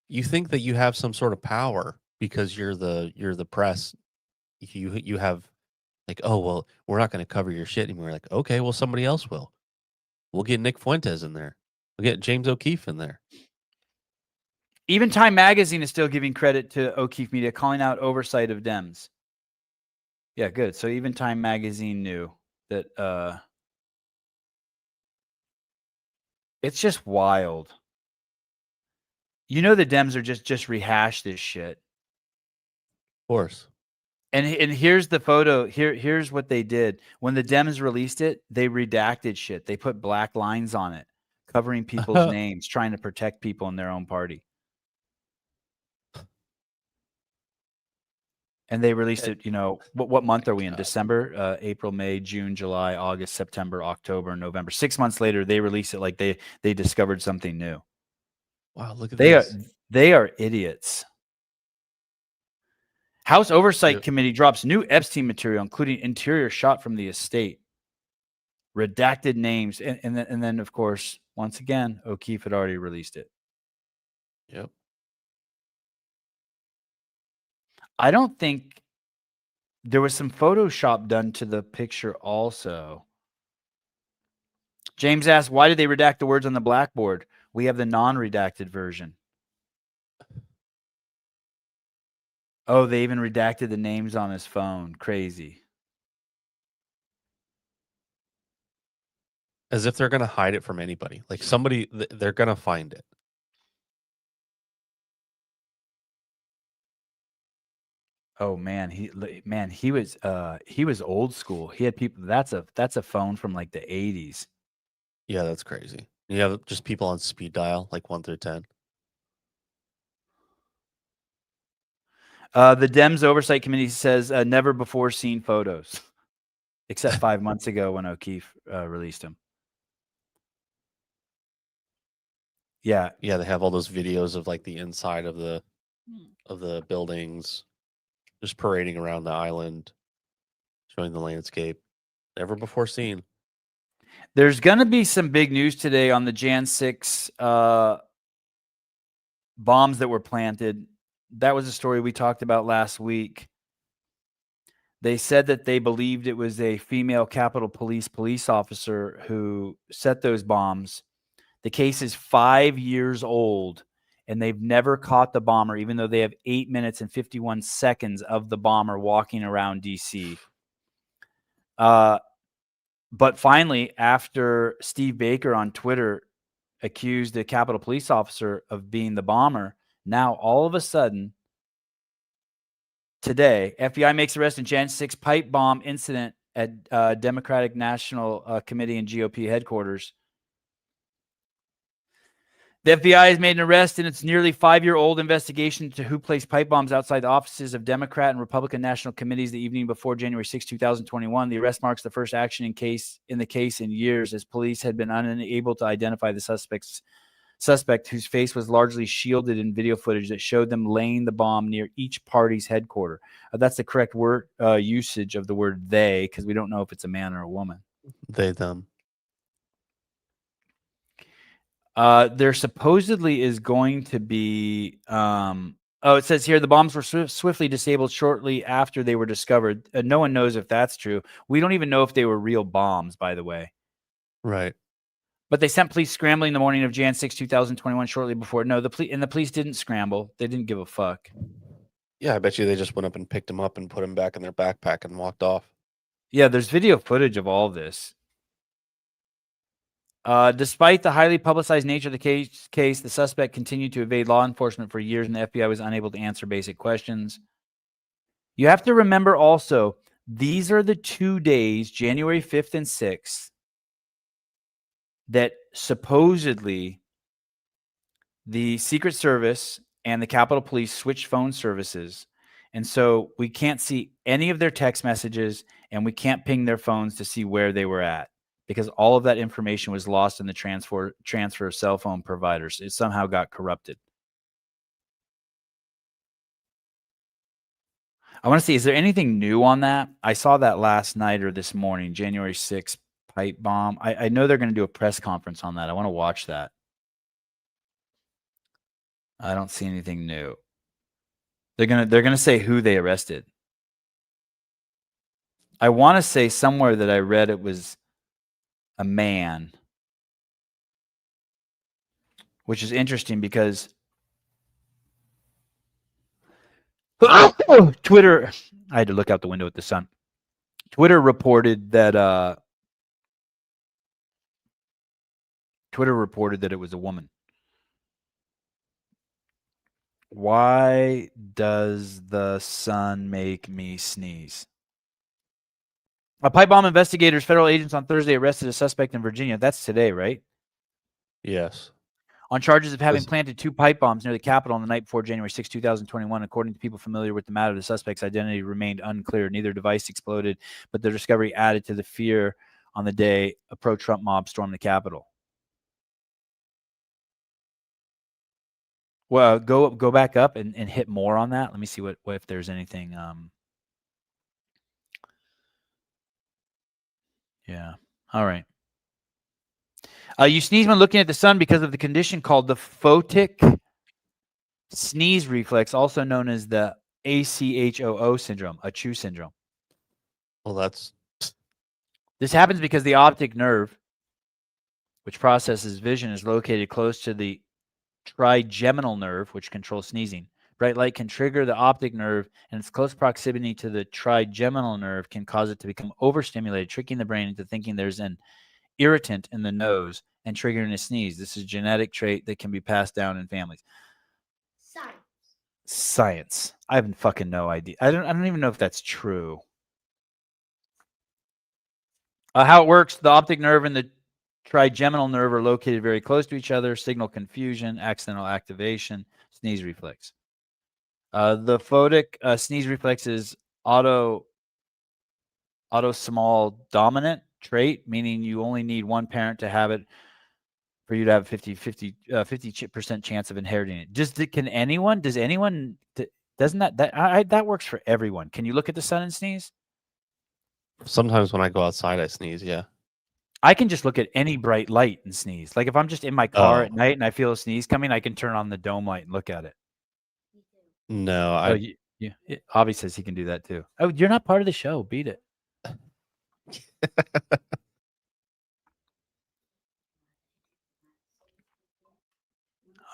You think that you have some sort of power because you're the press. You have like, oh well, we're not going to cover your shit anymore. Like, okay, well somebody else will. We'll get Nick Fuentes in there. We'll get James O'Keefe in there. Even Time Magazine is still giving credit to O'Keefe Media, calling out oversight of Dems. Yeah, good. So even Time Magazine knew that. It's just wild. You know the Dems are just rehash this shit. Of course. And here's the photo. Here's what they did. When the Dems released it, they redacted shit. They put black lines on it, covering people's names, trying to protect people in their own party. And they released it, what month are we in? December, April, May, June, July, August, September, October, November. 6 months later, they release it like they discovered something new. Wow, look at this. They are idiots. House Oversight Committee drops new Epstein material, including interior shot from the estate. Redacted names. And then, of course, once again, O'Keefe had already released it. Yep. I don't think there was some Photoshop done to the picture also. James asked, why did they redact the words on the blackboard? We have the non-redacted version. Oh, they even redacted the names on his phone. Crazy. As if they're going to hide it from anybody. Like somebody, they're going to find it. Oh man, he was old school. He had people. That's a phone from like the 80s. Yeah, that's crazy. You have just people on speed dial, like 1 through 10. The Dems Oversight Committee says never before seen photos, except 5 months ago when O'Keefe released them. Yeah, Yeah, they have all those videos of like the inside of the buildings, just parading around the island, showing the landscape. Never before seen. there's gonna be some big news today on the Jan 6 bombs that were planted. That was a story we talked about last week. They said that they believed it was a female Capitol police officer who set those bombs. The case is 5 years old, and they've never caught the bomber, even though they have 8 minutes and 51 seconds of the bomber walking around D.C. But finally, after Steve Baker on Twitter accused the Capitol police officer of being the bomber, now all of a sudden, today, FBI makes arrest in Jan 6 pipe bomb incident at Democratic National Committee and GOP headquarters. The FBI has made an arrest in its nearly 5-year-old investigation into who placed pipe bombs outside the offices of Democrat and Republican national committees the evening before January 6, 2021. The arrest marks the first action in the case in years, as police had been unable to identify the suspect whose face was largely shielded in video footage that showed them laying the bomb near each party's headquarters. That's the correct word usage of the word they, because we don't know if it's a man or a woman. They, them. There supposedly is going to be it says here the bombs were swiftly disabled shortly after they were discovered. No one knows if that's true. We don't even know if they were real bombs, by the way. Right. But they sent police scrambling the morning of Jan 6, 2021, shortly before. No, the police didn't scramble. They didn't give a fuck. Yeah, I bet you they just went up and picked them up and put them back in their backpack and walked off. Yeah, there's video footage of all this. Despite the highly publicized nature of the case, the suspect continued to evade law enforcement for years, and the FBI was unable to answer basic questions. You have to remember also, these are the 2 days, January 5th and 6th, that supposedly the Secret Service and the Capitol Police switched phone services. And so we can't see any of their text messages, and we can't ping their phones to see where they were at, because all of that information was lost in the transfer of cell phone providers. It somehow got corrupted. I want to see, is there anything new on that? I saw that last night or this morning, January 6th pipe bomb. I know they're going to do a press conference on that. I want to watch that. I don't see anything new. They're gonna say who they arrested. I want to say somewhere that I read it was a man, which is interesting because Twitter, I had to look out the window at the sun. Twitter reported that it was a woman. Why does the sun make me sneeze? Pipe bomb investigators, federal agents on Thursday arrested a suspect in Virginia. That's today, right? Yes. On charges of having planted 2 pipe bombs near the Capitol on the night before January 6, 2021. According to people familiar with the matter, the suspect's identity remained unclear. Neither device exploded, but their discovery added to the fear on the day a pro-Trump mob stormed the Capitol. Well, go back up and hit more on that. Let me see what if there's anything. Yeah. All right. You sneeze when looking at the sun because of the condition called the photic sneeze reflex, also known as the ACHOO syndrome, ACHO syndrome. Well, this happens because the optic nerve, which processes vision, is located close to the trigeminal nerve, which controls sneezing. Bright light can trigger the optic nerve, and its close proximity to the trigeminal nerve can cause it to become overstimulated, tricking the brain into thinking there's an irritant in the nose and triggering a sneeze. This is a genetic trait that can be passed down in families. science. I have fucking no idea. I don't even know if that's true. How it works, the optic nerve and the trigeminal nerve are located very close to each other. Signal confusion, accidental activation, sneeze reflex. The photic sneeze reflex is autosomal dominant trait, meaning you only need one parent to have it for you to have 50% chance of inheriting it. Does anyone, doesn't that works for everyone? Can you look at the sun and sneeze? Sometimes when I go outside, I sneeze. Yeah. I can just look at any bright light and sneeze. Like if I'm just in my car at night and I feel a sneeze coming, I can turn on the dome light and look at it. No, Avi says he can do that too. Oh, you're not part of the show. Beat it.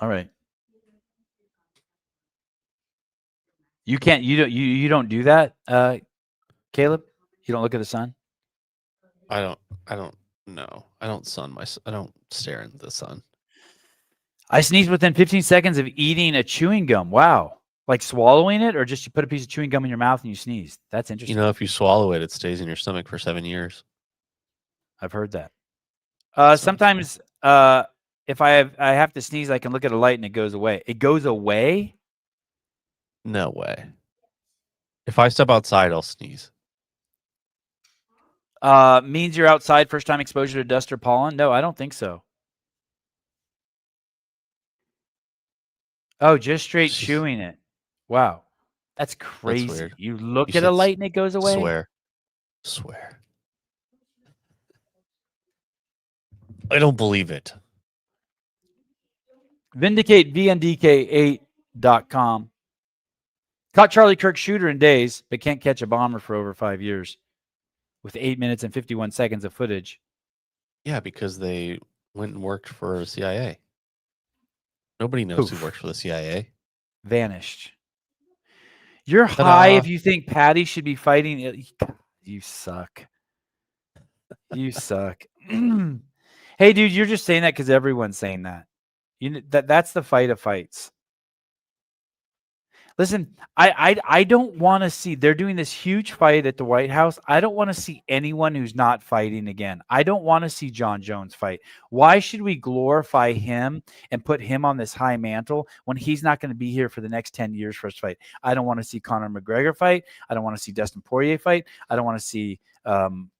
All right. You can't. You don't do that, Caleb. You don't look at the sun. I don't know. I don't stare into the sun. I sneezed within 15 seconds of eating a chewing gum. Wow. Like swallowing it, or just you put a piece of chewing gum in your mouth and you sneeze. That's interesting. You know, if you swallow it, it stays in your stomach for 7 years. I've heard that. Sometimes if I have to sneeze, I can look at a light and it goes away. It goes away? No way. If I step outside, I'll sneeze. Means you're outside, first time exposure to dust or pollen? No, I don't think so. Oh, just straight chewing it. Wow. That's crazy. That's weird. You look at a light and it goes away? Swear. I don't believe it. Vindicate, VNDK8.com. Caught Charlie Kirk shooter in days, but can't catch a bomber for over 5 years with 8 minutes and 51 seconds of footage. Yeah, because they went and worked for CIA. Nobody knows who works for the CIA. Vanished. You're high if you think Patty should be fighting. You suck. You suck. Hey, dude, you're just saying that because everyone's saying that. That's the fight of fights. Listen, I don't want to see, they're doing this huge fight at the White House. I don't want to see anyone who's not fighting again. I don't want to see John Jones fight. Why should we glorify him and put him on this high mantle when he's not going to be here for the next 10 years for us to fight? I don't want to see Conor McGregor fight. I don't want to see Dustin Poirier fight. I don't want to see Justin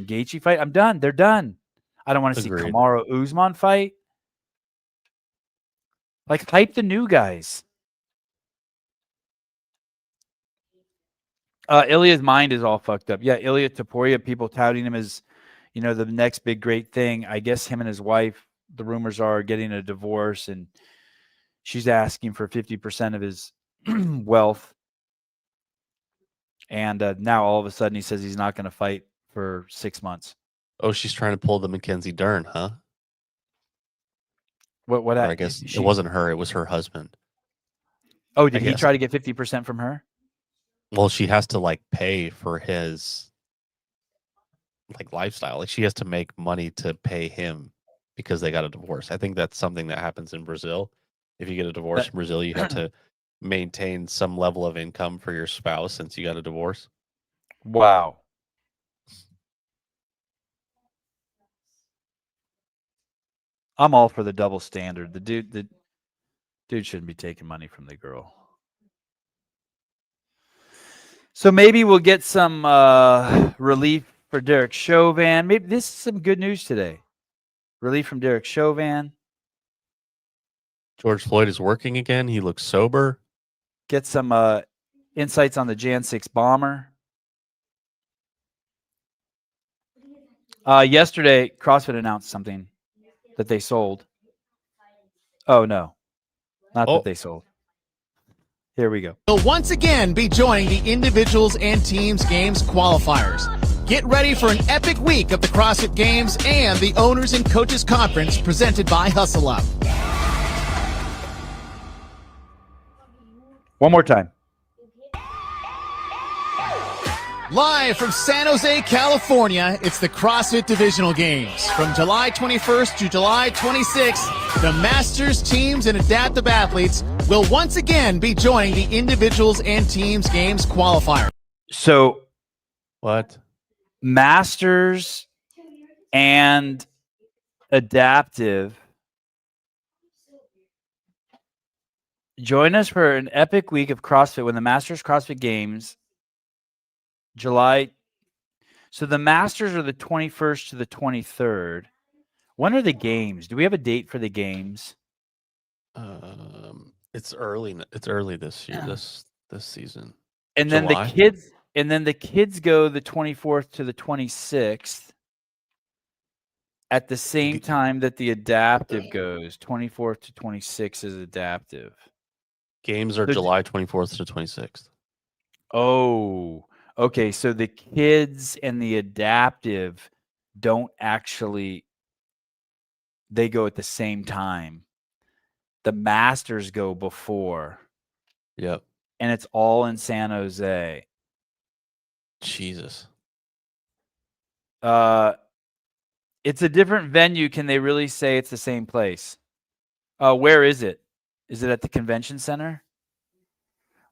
Gaethje fight. I'm done. They're done. I don't want to see Kamaru Usman fight. Like, hype the new guys. Ilya's mind is all fucked up. Yeah, Ilya Taporia, people touting him as, the next big great thing. I guess him and his wife, the rumors are, getting a divorce, and she's asking for 50% of his wealth. And now all of a sudden he says he's not going to fight for 6 months. Oh, she's trying to pull the Mackenzie Dern, huh? What? I guess it wasn't her; it was her husband. Oh, did he try to get 50% from her? Well, she has to pay for his lifestyle. Like, she has to make money to pay him because they got a divorce. I think that's something that happens in Brazil. If you get a divorce in Brazil, you have to maintain some level of income for your spouse since you got a divorce. Wow. I'm all for the double standard. The dude shouldn't be taking money from the girl. So maybe we'll get some relief for Derek Chauvin. Maybe this is some good news today. Relief from Derek Chauvin. George Floyd is working again. He looks sober. Get some insights on the Jan 6 bomber. Yesterday, CrossFit announced something that they sold. Oh, no. Not that they sold. Here we go. Will once again be joining the individuals and teams games qualifiers. Get ready for an epic week of the CrossFit Games and the Owners and Coaches Conference presented by Hustle Up. One more time. Live from San Jose, California, it's the CrossFit Divisional Games. From July 21st to July 26th, the Masters, teams, and adaptive athletes will once again be joining the Individuals and Teams Games qualifier. So, what? Masters and adaptive. Join us for an epic week of CrossFit when the Masters CrossFit Games, July. So the Masters are the 21st to the 23rd. When are the games? Do we have a date for the games? It's early. It's early this year. This season. And then July? the kids go the 24th to the 26th at the same time that the adaptive goes. 24th to 26th is adaptive. Games are July 24th to 26th. Oh, okay. So the kids and the adaptive don't actually, they go at the same time. The Masters go before. Yep. And it's all in San Jose. Jesus. It's a different venue. Can they really say it's the same place? Where is it? Is it at the convention center?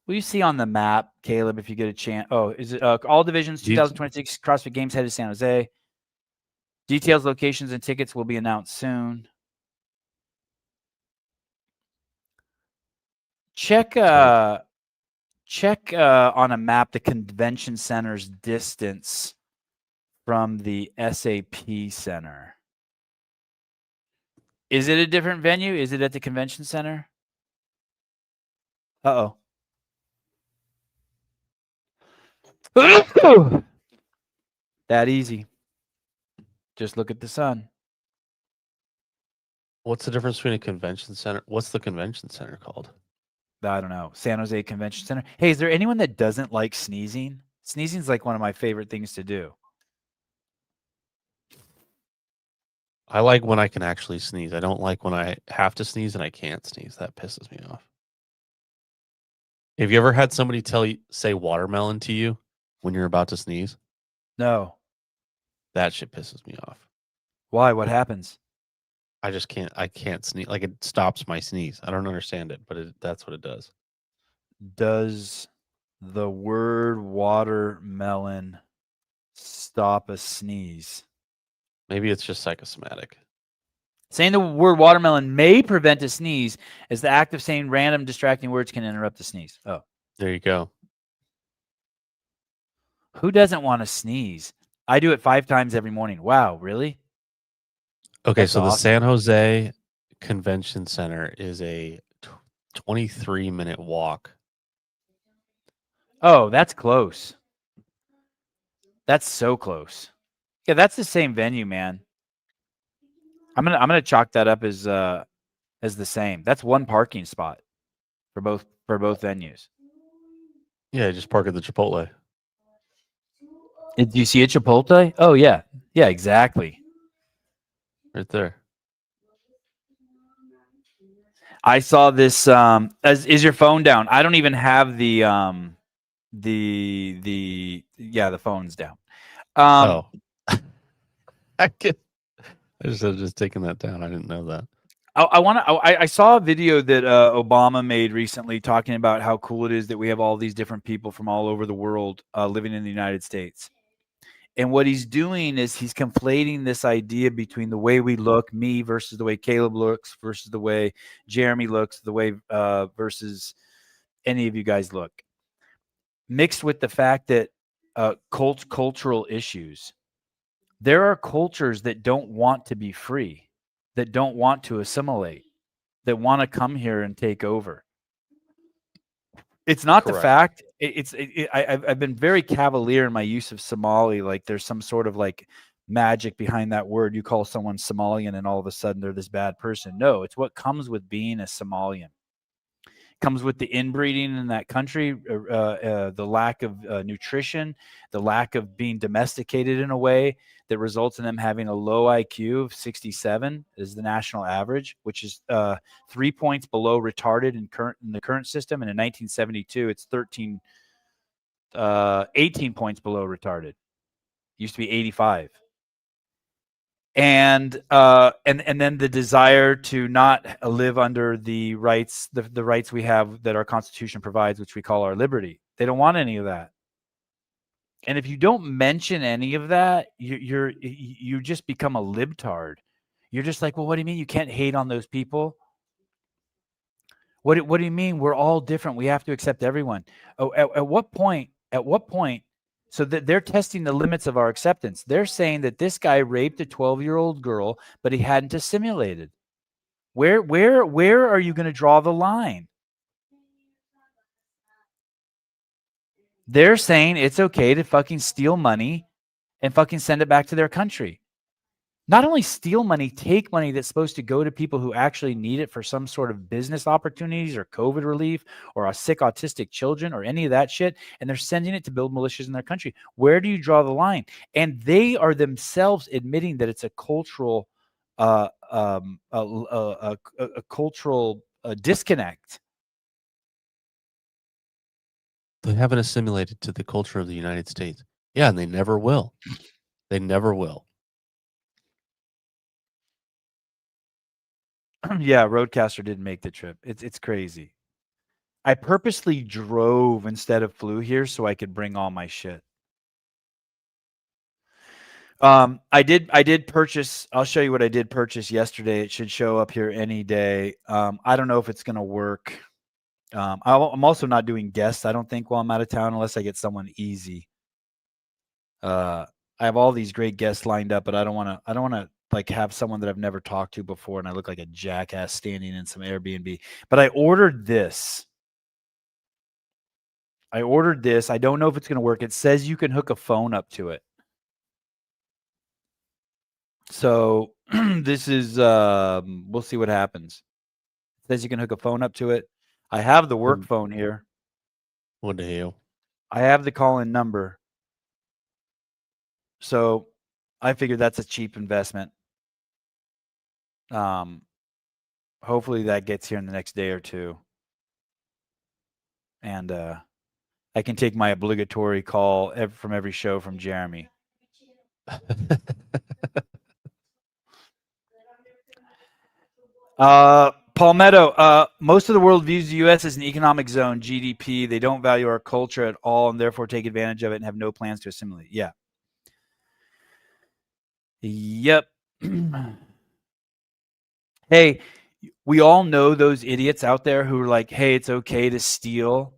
Will you see on the map, Caleb, if you get a chance? Oh, is it all divisions 2026 CrossFit Games headed to San Jose? Details, locations, and tickets will be announced soon. Check on a map the convention center's distance from the SAP center. Is it a different venue? Is it at the convention center? Uh-oh. That easy. Just look at the sun. What's the difference between a convention center? What's the convention center called? I don't know. San Jose Convention Center. Hey, is there anyone that doesn't like sneezing? Sneezing is like one of my favorite things to do. I like when I can actually sneeze. I don't like when I have to sneeze and I can't sneeze. That pisses me off. Have you ever had somebody say watermelon to you when you're about to sneeze? No. That shit pisses me off. Why? What happens? I can't sneeze. Like, it stops my sneeze. I don't understand it, but that's what it does. Does the word watermelon stop a sneeze? Maybe it's just psychosomatic. Saying the word watermelon may prevent a sneeze, as the act of saying random distracting words can interrupt the sneeze. Oh. There you go. Who doesn't want to sneeze? I do it 5 times every morning. Wow, really? Okay, That's so the awesome. San Jose Convention Center is a 23-minute walk. Oh, that's close. That's so close. Yeah, that's the same venue, man. I'm gonna chalk that up as the same. That's one parking spot for both venues. Yeah, just park at the Chipotle. Did you see a Chipotle? Oh yeah, yeah, exactly. Right there. I saw this. Is your phone down? I don't even have the phone's down. I just taking that down. I didn't know that. I saw a video that Obama made recently talking about how cool it is that we have all these different people from all over the world living in the United States. And what he's doing is he's conflating this idea between the way we look, me versus the way Caleb looks, versus the way Jeremy looks, the way versus any of you guys look, mixed with the fact that cultural issues. There are cultures that don't want to be free, that don't want to assimilate, that want to come here and take over. It's not Correct. the fact. I've been very cavalier in my use of Somali. Like there's some sort of like magic behind that word. You call someone Somalian and all of a sudden they're this bad person. No, it's what comes with being a Somalian. Comes with the inbreeding in that country, the lack of nutrition, the lack of being domesticated in a way that results in them having a low IQ of 67 is the national average, which is 3 points below retarded in the current system. And in 1972, it's 13 18 points below retarded. Used to be 85. And then the desire to not live under the rights, the rights we have that our Constitution provides, which we call our liberty. They don't want any of that. And if you don't mention any of that, you just become a libtard. You're just like, well, what do you mean you can't hate on those people? What do you mean we're all different? We have to accept everyone. Oh, at what point? At what point? So that they're testing the limits of our acceptance. They're saying that this guy raped a 12-year-old girl, but he hadn't assimilated. Where are you going to draw the line? They're saying it's okay to fucking steal money and fucking send it back to their country. Not only steal money, take money that's supposed to go to people who actually need it for some sort of business opportunities or COVID relief or a sick autistic children or any of that shit, and they're sending it to build militias in their country. Where do you draw the line? And they are themselves admitting that it's a cultural, cultural disconnect. They haven't assimilated to the culture of the United States. Yeah, and they never will. They never will. Yeah, Roadcaster didn't make the trip. It's crazy. I purposely drove instead of flew here so I could bring all my shit. I did purchase. I'll show you what I did purchase yesterday. It should show up here any day. I don't know if it's gonna work. I'm also not doing guests, I don't think, while I'm out of town, unless I get someone easy. I have all these great guests lined up, but I don't want to like have someone that I've never talked to before and I look like a jackass standing in some Airbnb. But I ordered this. I don't know if it's going to work. It says you can hook a phone up to it. So this is, we'll see what happens. It says you can hook a phone up to it. I have the work phone here. What the hell? I have the call-in number. So I figured that's a cheap investment. Hopefully that gets here in the next day or two. And I can take my obligatory call from every show from Jeremy. Palmetto, most of the world views the U.S. as an economic zone, GDP. They don't value our culture at all and therefore take advantage of it and have no plans to assimilate. Yeah. Yep. Hey, we all know those idiots out there who are like, hey, it's okay to steal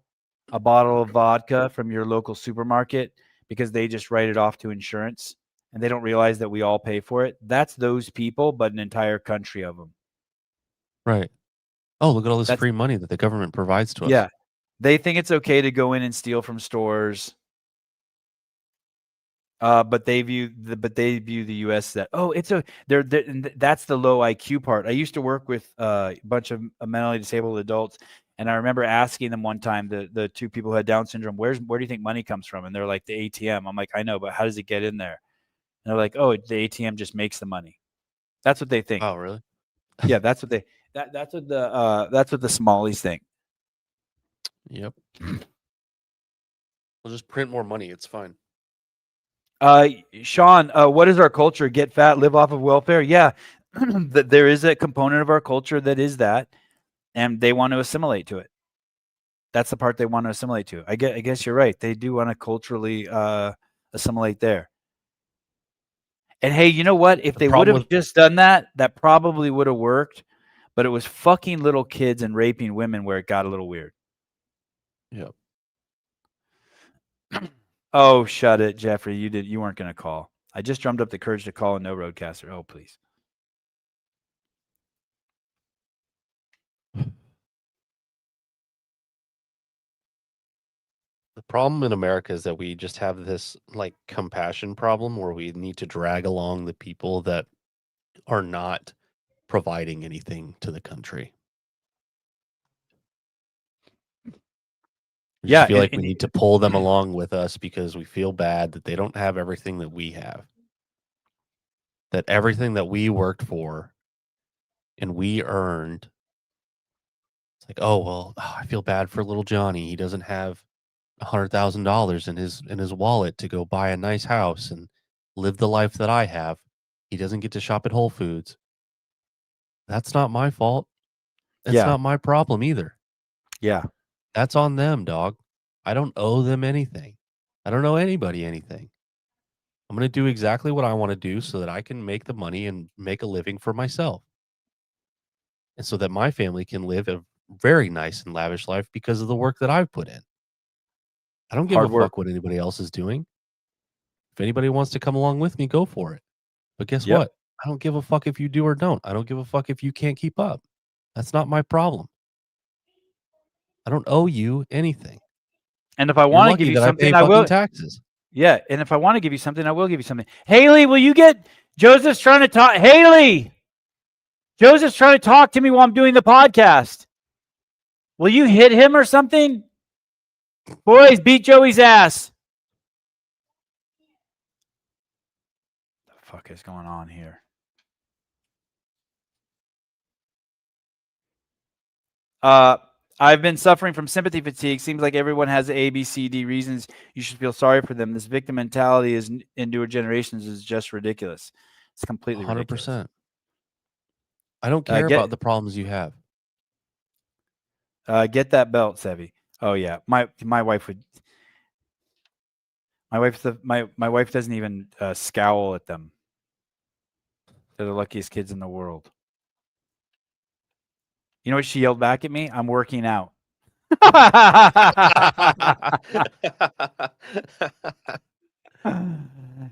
a bottle of vodka from your local supermarket because they just write it off to insurance and they don't realize that we all pay for it. That's those people, but an entire country of them. Right. Oh, look at all this free money that the government provides to us. Yeah. They think it's okay to go in and steal from stores. But they view the U.S. that, oh, it's that's the low IQ part. I used to work with a bunch of mentally disabled adults, and I remember asking them one time, the two people who had Down syndrome, where do you think money comes from? And they're like, the ATM. I'm like, I know, but how does it get in there? And they're like, oh, the ATM just makes the money. That's what they think. Oh, really? Yeah, that's what the Smallies think. Yep. We'll just print more money. It's fine. Sean, what is our culture? Get fat, live off of welfare? Yeah, there is a component of our culture that is that, and they want to assimilate to it. That's the part they want to assimilate to. I guess you're right. They do want to culturally assimilate there. And hey, you know what? If they would have just done that, that probably would have worked. But it was fucking little kids and raping women where it got a little weird. Yep. Oh, shut it, Jeffrey. You weren't going to call. I just drummed up the courage to call and no Roadcaster. Oh, please. The problem in America is that we just have this like compassion problem where we need to drag along the people that are not providing anything to the country. We just feel like we need to pull them along with us because we feel bad that they don't have everything that we have. That everything that we worked for and we earned. It's like, oh, well, I feel bad for little Johnny. He doesn't have $100,000 in his wallet to go buy a nice house and live the life that I have. He doesn't get to shop at Whole Foods. That's not my fault. It's Yeah. not my problem either. Yeah. That's on them, dog. I don't owe them anything. I don't owe anybody anything. I'm going to do exactly what I want to do so that I can make the money and make a living for myself. And so that my family can live a very nice and lavish life because of the work that I've put in. I don't give Hard a work. fuck what anybody else is doing. If anybody wants to come along with me, go for it. But guess Yep. what? I don't give a fuck if you do or don't. I don't give a fuck if you can't keep up. That's not my problem. I don't owe you anything. And if I You're want to lucky give you that something, I pay I will. fucking taxes. Yeah, and if I want to give you something, I will give you something. Haley, will you get Joseph's trying to talk? Haley, Joseph's trying to talk to me while I'm doing the podcast. Will you hit him or something? Boys, beat Joey's ass. What the fuck is going on here? I've been suffering from sympathy fatigue. Seems like everyone has A, B, C, D reasons you should feel sorry for them. This victim mentality is in newer generations is just ridiculous. It's completely 100%. ridiculous. I don't care about the problems you have. Get that belt, Sevi. Oh yeah, my wife would. My wife doesn't even scowl at them. They're the luckiest kids in the world. You know what she yelled back at me? I'm working out.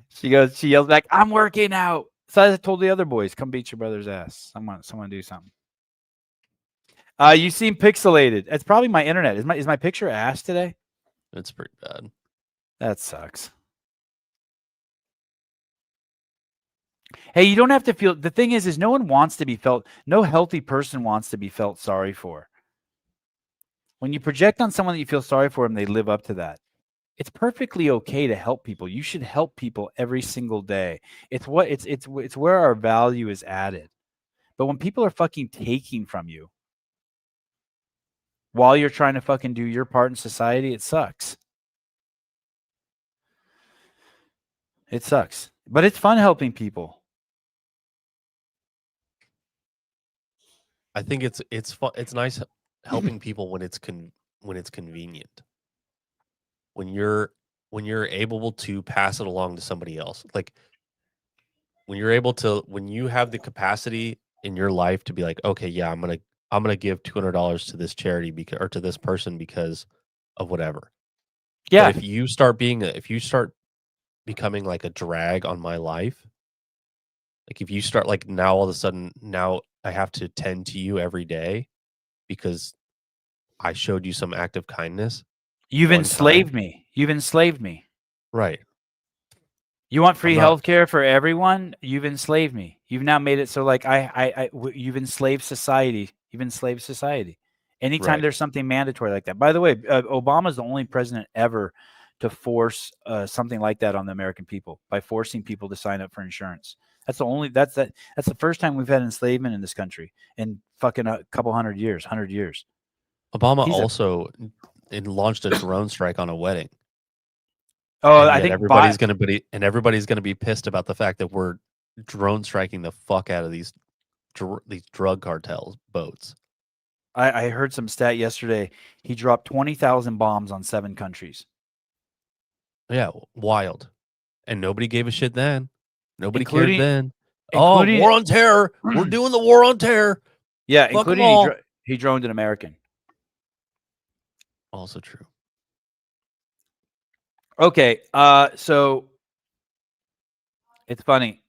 She yells back, I'm working out. So I told the other boys, come beat your brother's ass. Someone do something. You seem pixelated. It's probably my internet. Is my picture ass today? It's pretty bad. That sucks. Hey, you don't have to feel. The thing is no one wants to be felt. No healthy person wants to be felt sorry for. When you project on someone that you feel sorry for them, they live up to that. It's perfectly okay to help people. You should help people every single day. It's where our value is added. But when people are fucking taking from you while you're trying to fucking do your part in society, it sucks. It sucks. But it's fun helping people. I think it's fun. It's nice helping people when it's convenient. When you're able to pass it along to somebody else. Like when you have the capacity in your life to be like, okay, yeah, I'm gonna give $200 to this charity or to this person because of whatever. Yeah. But if you start becoming like a drag on my life, like if you start like now all of a sudden now I have to tend to you every day because I showed you some act of kindness. You've enslaved me. You've enslaved me. Right. You want free health care for everyone? You've enslaved me. You've now made it so like you've enslaved society. You've enslaved society. Anytime there's something mandatory like that. By the way, Obama's the only president ever to force something like that on the American people by forcing people to sign up for insurance. That's the first time we've had enslavement in this country in fucking a couple 100 years. Obama also launched a drone strike on a wedding. Oh, and I think everybody's gonna be pissed about the fact that we're drone striking the fuck out of these drug cartels boats. I heard some stat yesterday. He dropped 20,000 bombs on 7 countries. Yeah, wild. And nobody gave a shit then. Nobody Including- cared then. including- War on terror. We're doing the war on terror. Yeah, Fuck 'em including all. he droned an American. Also true. Okay, so it's funny.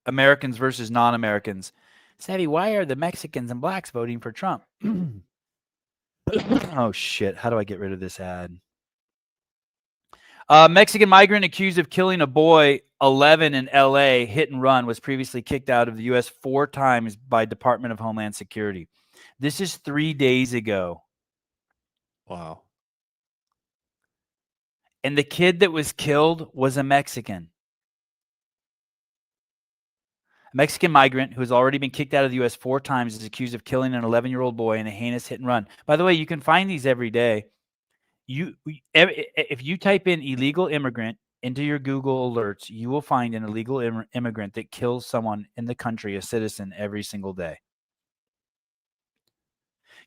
Americans versus non-Americans. Savvy, why are the Mexicans and blacks voting for Trump? Oh, shit. How do I get rid of this ad? Mexican migrant accused of killing a boy, 11, in L.A., hit and run, was previously kicked out of the U.S. 4 times by Department of Homeland Security. This is 3 days ago. Wow. And the kid that was killed was a Mexican. A Mexican migrant who has already been kicked out of the U.S. 4 times is accused of killing an 11-year-old boy in a heinous hit and run. By the way, you can find these every day. if you type in illegal immigrant into your Google alerts, you will find an illegal immigrant that kills someone in the country, a citizen, every single day.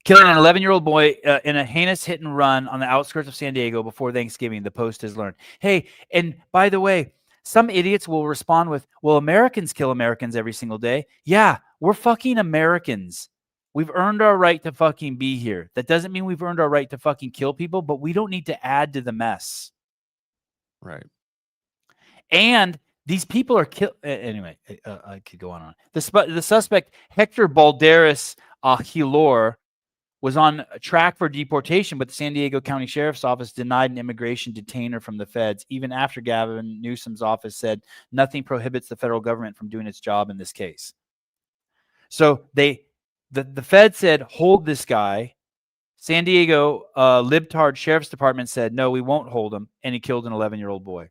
Killing an 11-year-old boy in a heinous hit and run on the outskirts of San Diego before Thanksgiving, the Post has learned. Hey, and by the way, some idiots will respond with, well, Americans kill Americans every single day. Yeah, we're fucking Americans. We've earned our right to fucking be here. That doesn't mean we've earned our right to fucking kill people, but we don't need to add to the mess. Right. And these people are killed. Anyway, I could go on. The suspect, Hector Balderas Hilor, was on track for deportation, but the San Diego County Sheriff's Office denied an immigration detainer from the feds, even after Gavin Newsom's office said nothing prohibits the federal government from doing its job in this case. So the Fed said, hold this guy. San Diego libtard Sheriff's Department said, no, we won't hold him, and he killed an 11-year-old boy.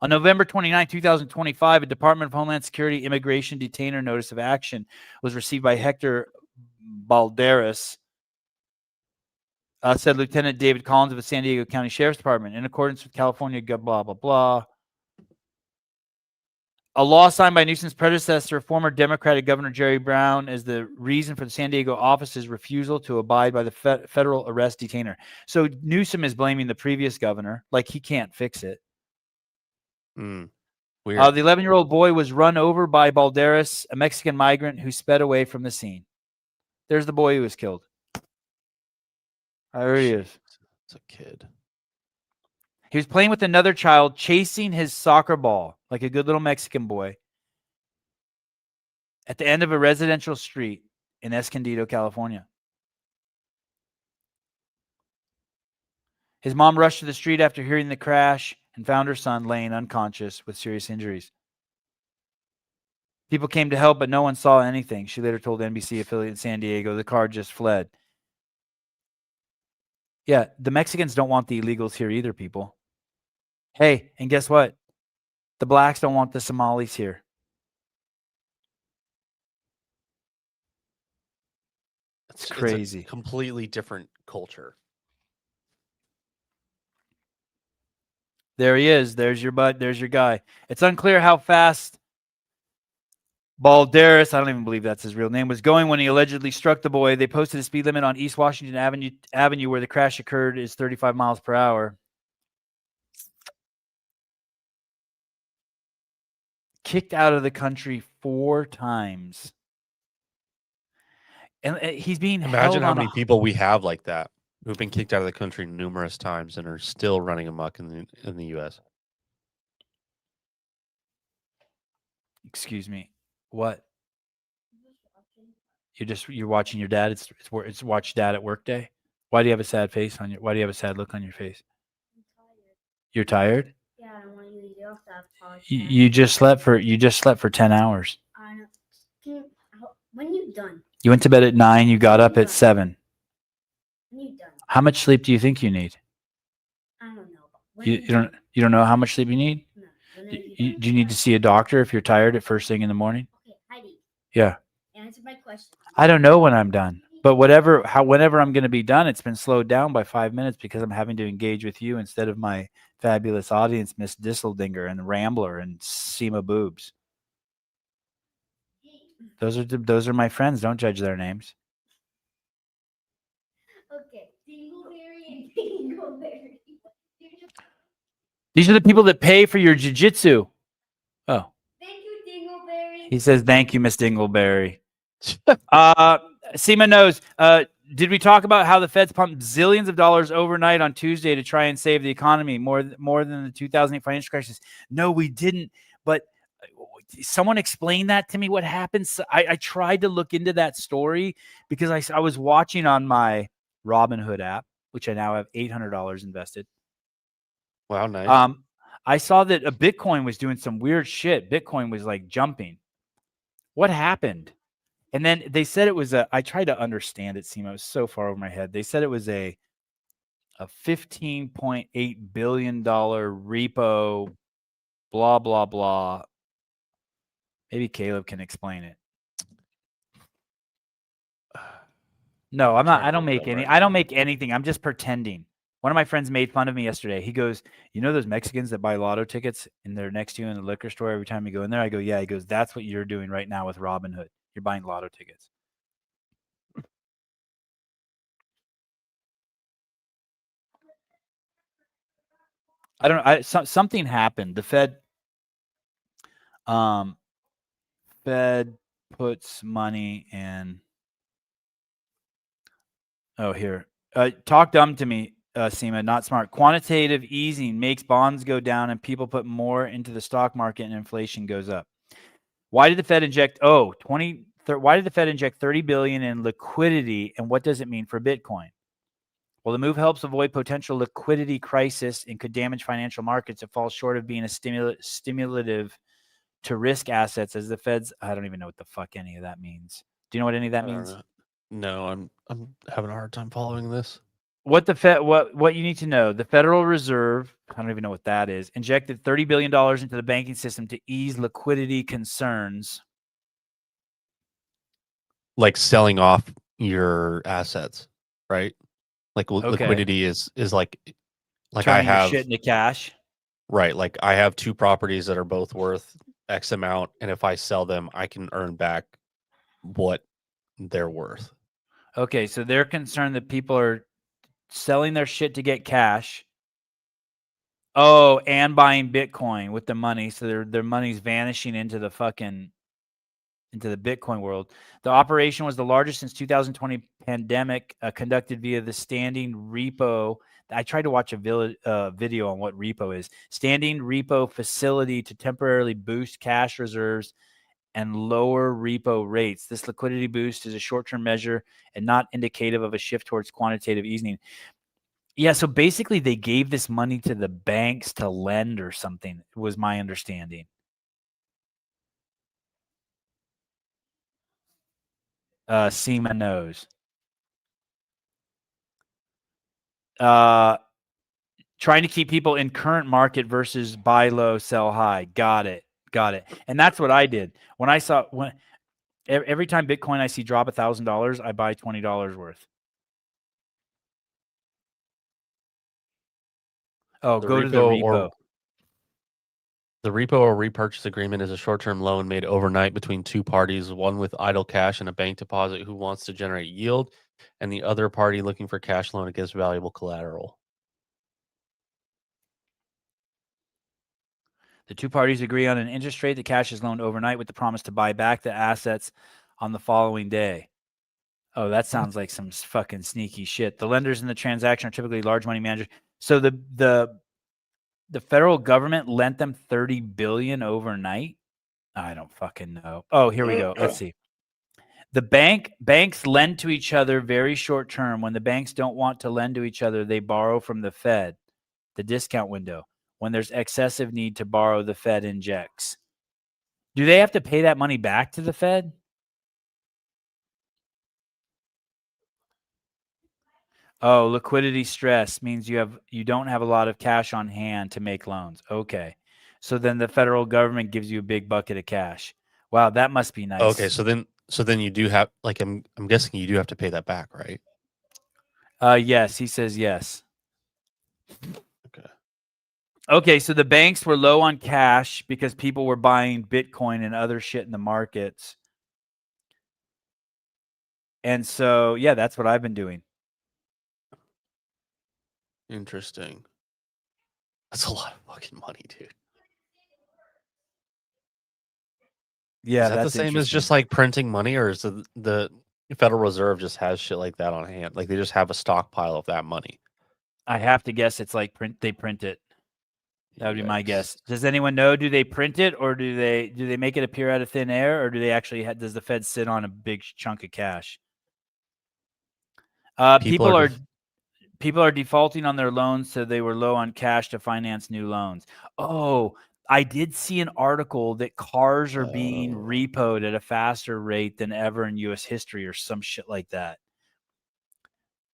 On November 29, 2025, a Department of Homeland Security immigration detainer notice of action was received by Hector Balderas, said Lieutenant David Collins of the San Diego County Sheriff's Department, in accordance with California, blah, blah, blah. A law signed by Newsom's predecessor, former Democratic Governor Jerry Brown, as the reason for the San Diego office's refusal to abide by the federal arrest detainer. So Newsom is blaming the previous governor, like he can't fix it. Weird. The 11-year-old boy was run over by Balderas, a Mexican migrant who sped away from the scene. There's the boy who was killed. There he is. It's a kid. He was playing with another child, chasing his soccer ball, like a good little Mexican boy, at the end of a residential street in Escondido, California. His mom rushed to the street after hearing the crash and found her son laying unconscious with serious injuries. People came to help, but no one saw anything. She later told NBC affiliate in San Diego the car just fled. Yeah, the Mexicans don't want the illegals here either, people. Hey, and guess what? The blacks don't want the Somalis here. It's crazy. It's a completely different culture. There he is. There's your bud. There's your guy. It's unclear how fast Balderas, I don't even believe that's his real name, was going when he allegedly struck the boy. They posted a speed limit on East Washington Avenue where the crash occurred is 35 miles per hour. Kicked out of the country 4 times. And he's being Imagine how held many people we have like that who've been kicked out of the country numerous times and are still running amok in the U.S. Excuse me. What? You're watching your dad. It's watch dad at work day. Why do you have a sad face on your? Why do you have a sad look on your face? I'm tired. You're tired. Yeah, I don't want you to get off that podcast. You just slept for 10 hours. I know. When you done? You went to bed at 9. You got up at 7. When you done? How much sleep do you think you need? I don't know. You don't know how much sleep you need? No. Do you need to see a doctor if you're tired at first thing in the morning? Okay, Heidi. Yeah. Answer my question. I don't know when I'm done, but whenever I'm going to be done, it's been slowed down by 5 minutes because I'm having to engage with you instead of my fabulous audience, Miss Disseldinger and Rambler and Seema Boobs. Those are my friends. Don't judge their names. Okay, Dingleberry and Dingleberry. These are the people that pay for your jiu-jitsu. Oh. Thank you, Dingleberry. He says, thank you, Miss Dingleberry. Seema knows. Did we talk about how the feds pumped zillions of dollars overnight on Tuesday to try and save the economy more than the 2008 financial crisis? No, we didn't. But someone explain that to me. What happened? I tried to look into that story because I was watching on my Robinhood app, which I now have $800 invested. Wow, nice. I saw that a Bitcoin was doing some weird shit. Bitcoin was like jumping. What happened? And then they said it was I tried to understand it, Seema. It was so far over my head. They said it was a $15.8 billion repo, blah, blah, blah. Maybe Caleb can explain it. No, I'm not. I don't make anything. I'm just pretending. One of my friends made fun of me yesterday. He goes, "You know those Mexicans that buy lotto tickets and they're next to you in the liquor store every time you go in there?" I go, "Yeah." He goes, "That's what you're doing right now with Robinhood. You're buying lotto tickets." I don't know. Something happened. The Fed puts money in. Oh, here. Talk dumb to me, Seema. Not smart. Quantitative easing makes bonds go down and people put more into the stock market and inflation goes up. Why did the Fed inject? Why did the Fed inject 30 billion in liquidity, and what does it mean for Bitcoin? Well, the move helps avoid potential liquidity crisis and could damage financial markets. It falls short of being a stimulative to risk assets as the Fed's. I don't even know what the fuck any of that means. Do you know what any of that means? No, I'm having a hard time following this. What you need to know, the Federal Reserve, I don't even know what that is, injected $30 billion into the banking system to ease liquidity concerns. Like selling off your assets, right? Like liquidity is like turning I have your shit into cash. Right. Like I have two properties that are both worth X amount, and if I sell them, I can earn back what they're worth. Okay, so they're concerned that people are selling their shit to get cash. Oh, and buying Bitcoin with the money, so their money's vanishing into the Bitcoin world. The operation was the largest since 2020 pandemic, conducted via the standing repo. I tried to watch a video on what repo is. Standing repo facility to temporarily boost cash reserves and lower repo rates. This liquidity boost is a short-term measure and not indicative of a shift towards quantitative easing. Yeah, so basically they gave this money to the banks to lend or something, was my understanding. Seema knows. Trying to keep people in current market versus buy low, sell high. Got it. And that's what I did. When every time Bitcoin I see drop $1,000, I buy $20 worth. Oh, go to the repo. The repo or repurchase agreement is a short-term loan made overnight between two parties, one with idle cash and a bank deposit who wants to generate yield, and the other party looking for cash loan against valuable collateral. The two parties agree on an interest rate. The cash is loaned overnight with the promise to buy back the assets on the following day. Oh, that sounds like some fucking sneaky shit. The lenders in the transaction are typically large money managers. So the federal government lent them $30 billion overnight. I don't fucking know. Oh, here we go. Let's see. The banks lend to each other very short term. When the banks don't want to lend to each other, they borrow from the Fed, the discount window. When there's excessive need to borrow, the Fed injects. Do they have to pay that money back to the Fed? Oh, liquidity stress means you don't have a lot of cash on hand to make loans. Okay. So then the federal government gives you a big bucket of cash. Wow, that must be nice. Okay, so then you do have, like, I'm guessing you do have to pay that back, right? Yes, he says yes. Okay, so the banks were low on cash because people were buying Bitcoin and other shit in the markets. And so, yeah, that's what I've been doing. Interesting. That's a lot of fucking money, dude. Yeah, is that the same as just like printing money, or is the Federal Reserve just has shit like that on hand? Like they just have a stockpile of that money. I have to guess it's like they print it. That would be my guess. Does anyone know? Do they print it, or do they make it appear out of thin air, or do they actually does the Fed sit on a big chunk of cash? People are defaulting on their loans, so they were low on cash to finance new loans. Oh, I did see an article that cars are being repoed at a faster rate than ever in U.S. history, or some shit like that.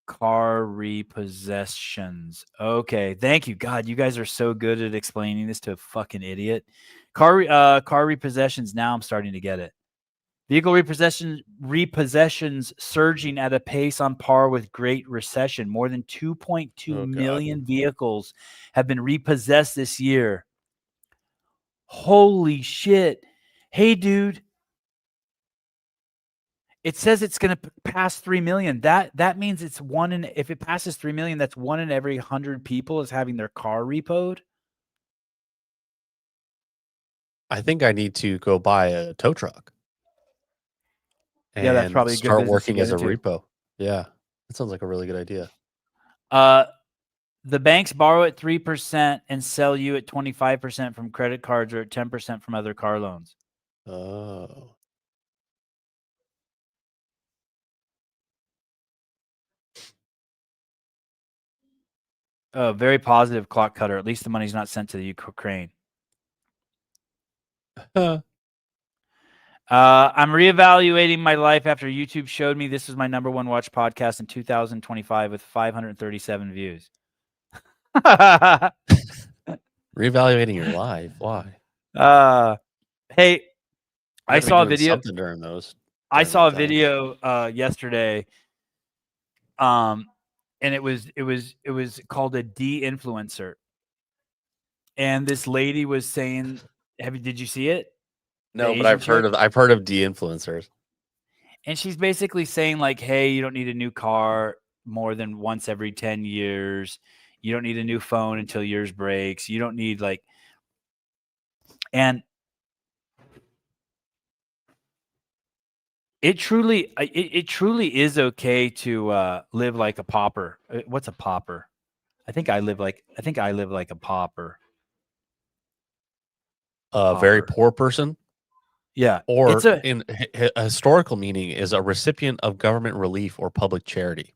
Car repossessions. Okay, thank you. God, you guys are so good at explaining this to a fucking idiot. Car repossessions. Now I'm starting to get it. Vehicle repossessions surging at a pace on par with Great Recession. More than 2.2 million vehicles have been repossessed this year. Holy shit. Hey, dude. It says it's going to pass 3 million. That means it's if it passes 3 million, that's 1 in every 100 people is having their car repoed. I think I need to go buy a tow truck. Yeah, that's probably a good start business to working get as a into. repo. Yeah, that sounds like a really good idea. The banks borrow at 3% and sell you at 25% from credit cards or at 10% from other car loans. Oh. Oh, very positive, Clock Cutter. At least the money's not sent to the Ukraine. I'm reevaluating my life after YouTube showed me this was my #1 watch podcast in 2025 with 537 views. Reevaluating your life. Why? Hey, I You gotta be saw a doing video. something during those. I during saw a that time. video yesterday. And it was called a de-influencer. And this lady was saying, did you see it? No, but I've heard of de-influencers. And she's basically saying like, hey, you don't need a new car more than once every 10 years. You don't need a new phone until yours breaks. You don't need and it truly is okay to live like a pauper. What's a pauper? I think I live like a pauper. A very poor person? Yeah. Or in a historical meaning is a recipient of government relief or public charity.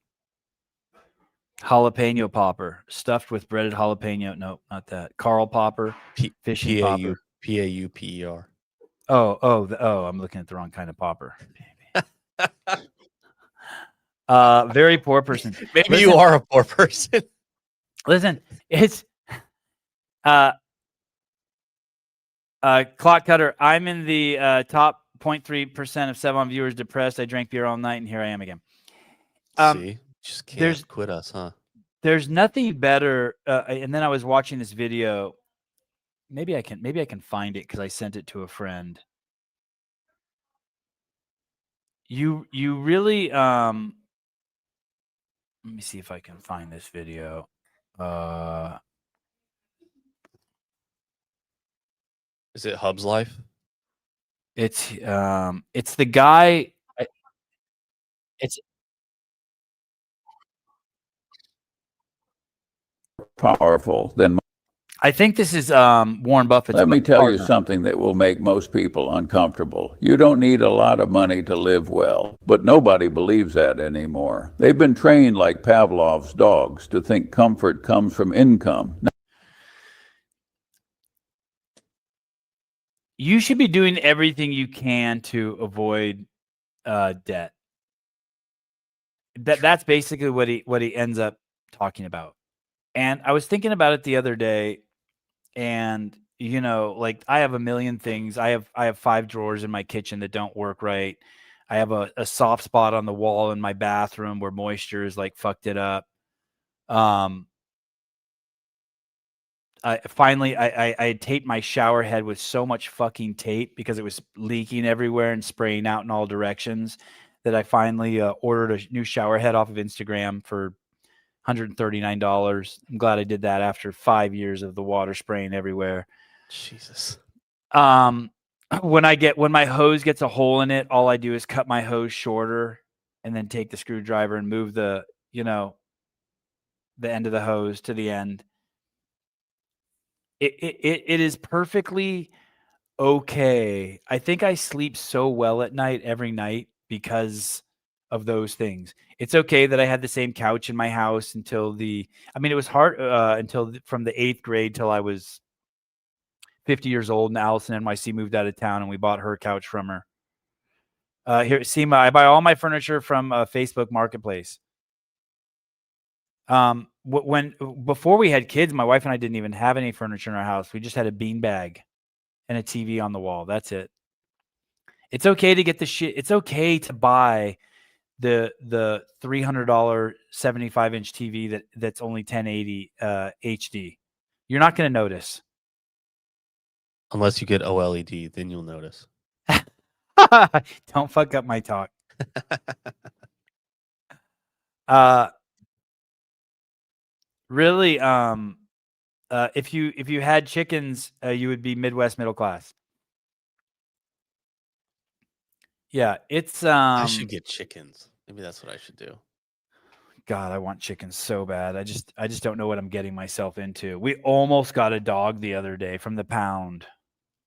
Jalapeno popper, stuffed with breaded jalapeno. No, not that. Carl popper, fishing popper. P-A-U-P-E-R. I'm looking at the wrong kind of popper. Very poor person. Maybe you are a poor person. Listen, it's Clock Cutter. I'm in the top 0.3% of Sevon viewers depressed. I drank beer all night, and here I am again. See, just can't quit us, huh? There's nothing better. And then I was watching this video. Maybe I can find it because I sent it to a friend. You really let me see if I can find this video. Is it Hub's Life? It's the guy. It's powerful than. I think this is Warren Buffett's. Let me tell you something that will make most people uncomfortable. You don't need a lot of money to live well, but nobody believes that anymore. They've been trained like Pavlov's dogs to think comfort comes from income. You should be doing everything you can to avoid debt. That's basically what he ends up talking about. And I was thinking about it the other day, and like I have a million things. I have 5 drawers in my kitchen that don't work right. I have a soft spot on the wall in my bathroom where moisture is like fucked it up. I had taped my shower head with so much fucking tape because it was leaking everywhere and spraying out in all directions that I finally ordered a new shower head off of Instagram for $139. I'm glad I did that after 5 years of the water spraying everywhere. Jesus. When my hose gets a hole in it, all I do is cut my hose shorter and then take the screwdriver and move the end of the hose to the end. It is perfectly okay. I think I sleep so well at night every night because of those things. It's okay that I had the same couch in my house until it was hard from the 8th grade till I was 50 years old, and Allison NYC moved out of town and we bought her couch from her. Here, Seema, I buy all my furniture from Facebook Marketplace. Before we had kids, my wife and I didn't even have any furniture in our house. We just had a beanbag and a TV on the wall. That's it. It's okay to get the shit. It's okay to buy the $300 75-inch TV that's only 1080 HD. You're not going to notice. Unless you get OLED, then you'll notice. Don't fuck up my talk. Really, if you had chickens, you would be Midwest middle class. Yeah, it's I should get chickens. Maybe that's what I should do. God, I want chickens so bad. I just don't know what I'm getting myself into. We almost got a dog the other day from the pound.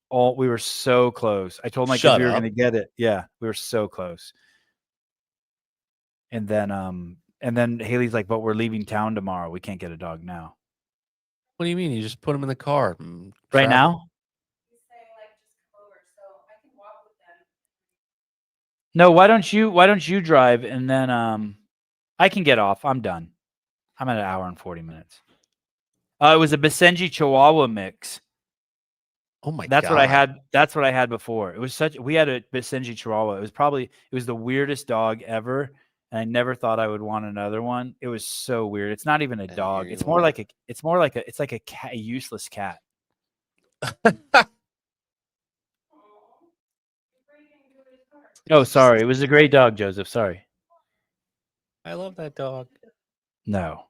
We were so close. I told my kids we were going to get it. Yeah, we were so close. And then Haley's like, "But we're leaving town tomorrow. We can't get a dog now." What do you mean? You just put them in the car and Right travel? now? No, why don't you drive and then I can get off. I'm done. I'm at an hour and 40 minutes. It was a Basenji Chihuahua mix. Oh my That's God. what I had. That's what I had before. It was we had a Basenji Chihuahua. It was the weirdest dog ever. And I never thought I would want another one. It was so weird. It's not even a dog. It's more like a cat, a useless cat. Oh, sorry. It was a great dog, Joseph. Sorry. I love that dog. No.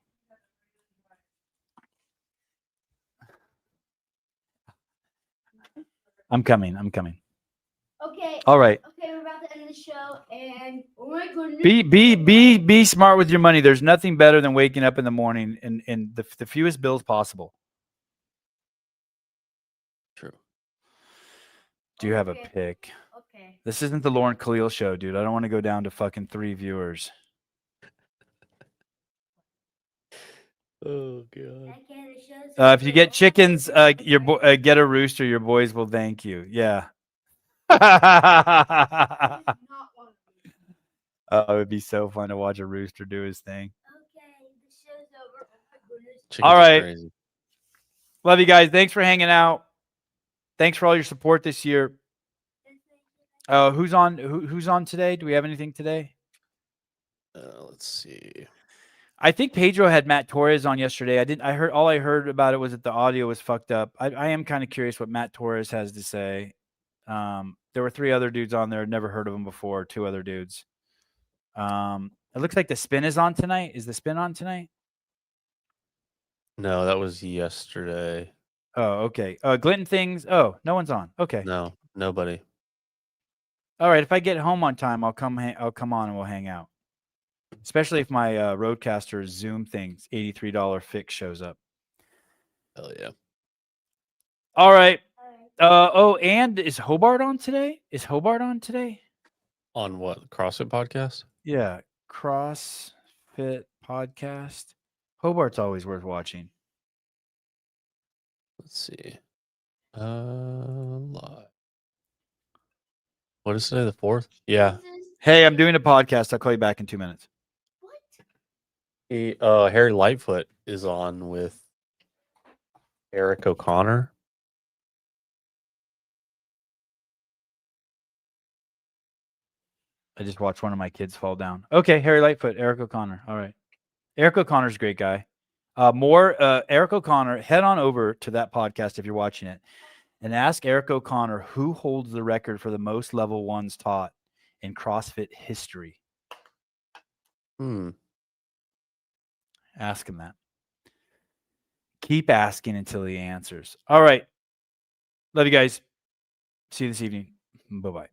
I'm coming. Okay. All right. Okay, we're about to end the show, and oh my goodness. Be smart with your money. There's nothing better than waking up in the morning and the fewest bills possible. True. Do you have a pick? Okay. This isn't the Lauren Khalil show, dude. I don't want to go down to fucking 3 viewers. Oh God. If you get chickens, get a rooster. Your boys will thank you. Yeah. Oh, it'd be so fun to watch a rooster do his thing. Okay, the show's over. Oh my goodness. Chickens All are right. crazy. Love you guys. Thanks for hanging out. Thanks for all your support this year. Who's on today? Do we have anything today? Let's see. I think Pedro had Matt Torres on yesterday. All I heard about it was that the audio was fucked up. I am kind of curious what Matt Torres has to say. There were 3 other dudes on there. Never heard of them before. 2 other dudes. It looks like the spin is on tonight. Is the spin on tonight? No, that was yesterday. Oh, okay. Glinton things. Oh, no one's on. Okay. No, nobody. All right. If I get home on time, I'll come on and we'll hang out. Especially if my Roadcaster Zoom things $83 fix shows up. Hell yeah. All right. And is Hobart on today? On what? CrossFit podcast? Yeah. CrossFit podcast. Hobart's always worth watching. Let's see. Live. What is today? The 4th? Yeah. Hey, I'm doing a podcast. I'll call you back in 2 minutes. Harry Lightfoot is on with Eric O'Connor. I just watched one of my kids fall down. Okay, Harry Lightfoot, Eric O'Connor. All right. Eric O'Connor's a great guy. Eric O'Connor, head on over to that podcast if you're watching it and ask Eric O'Connor who holds the record for the most level 1s taught in CrossFit history. Ask him that. Keep asking until he answers. All right. Love you guys. See you this evening. Bye-bye.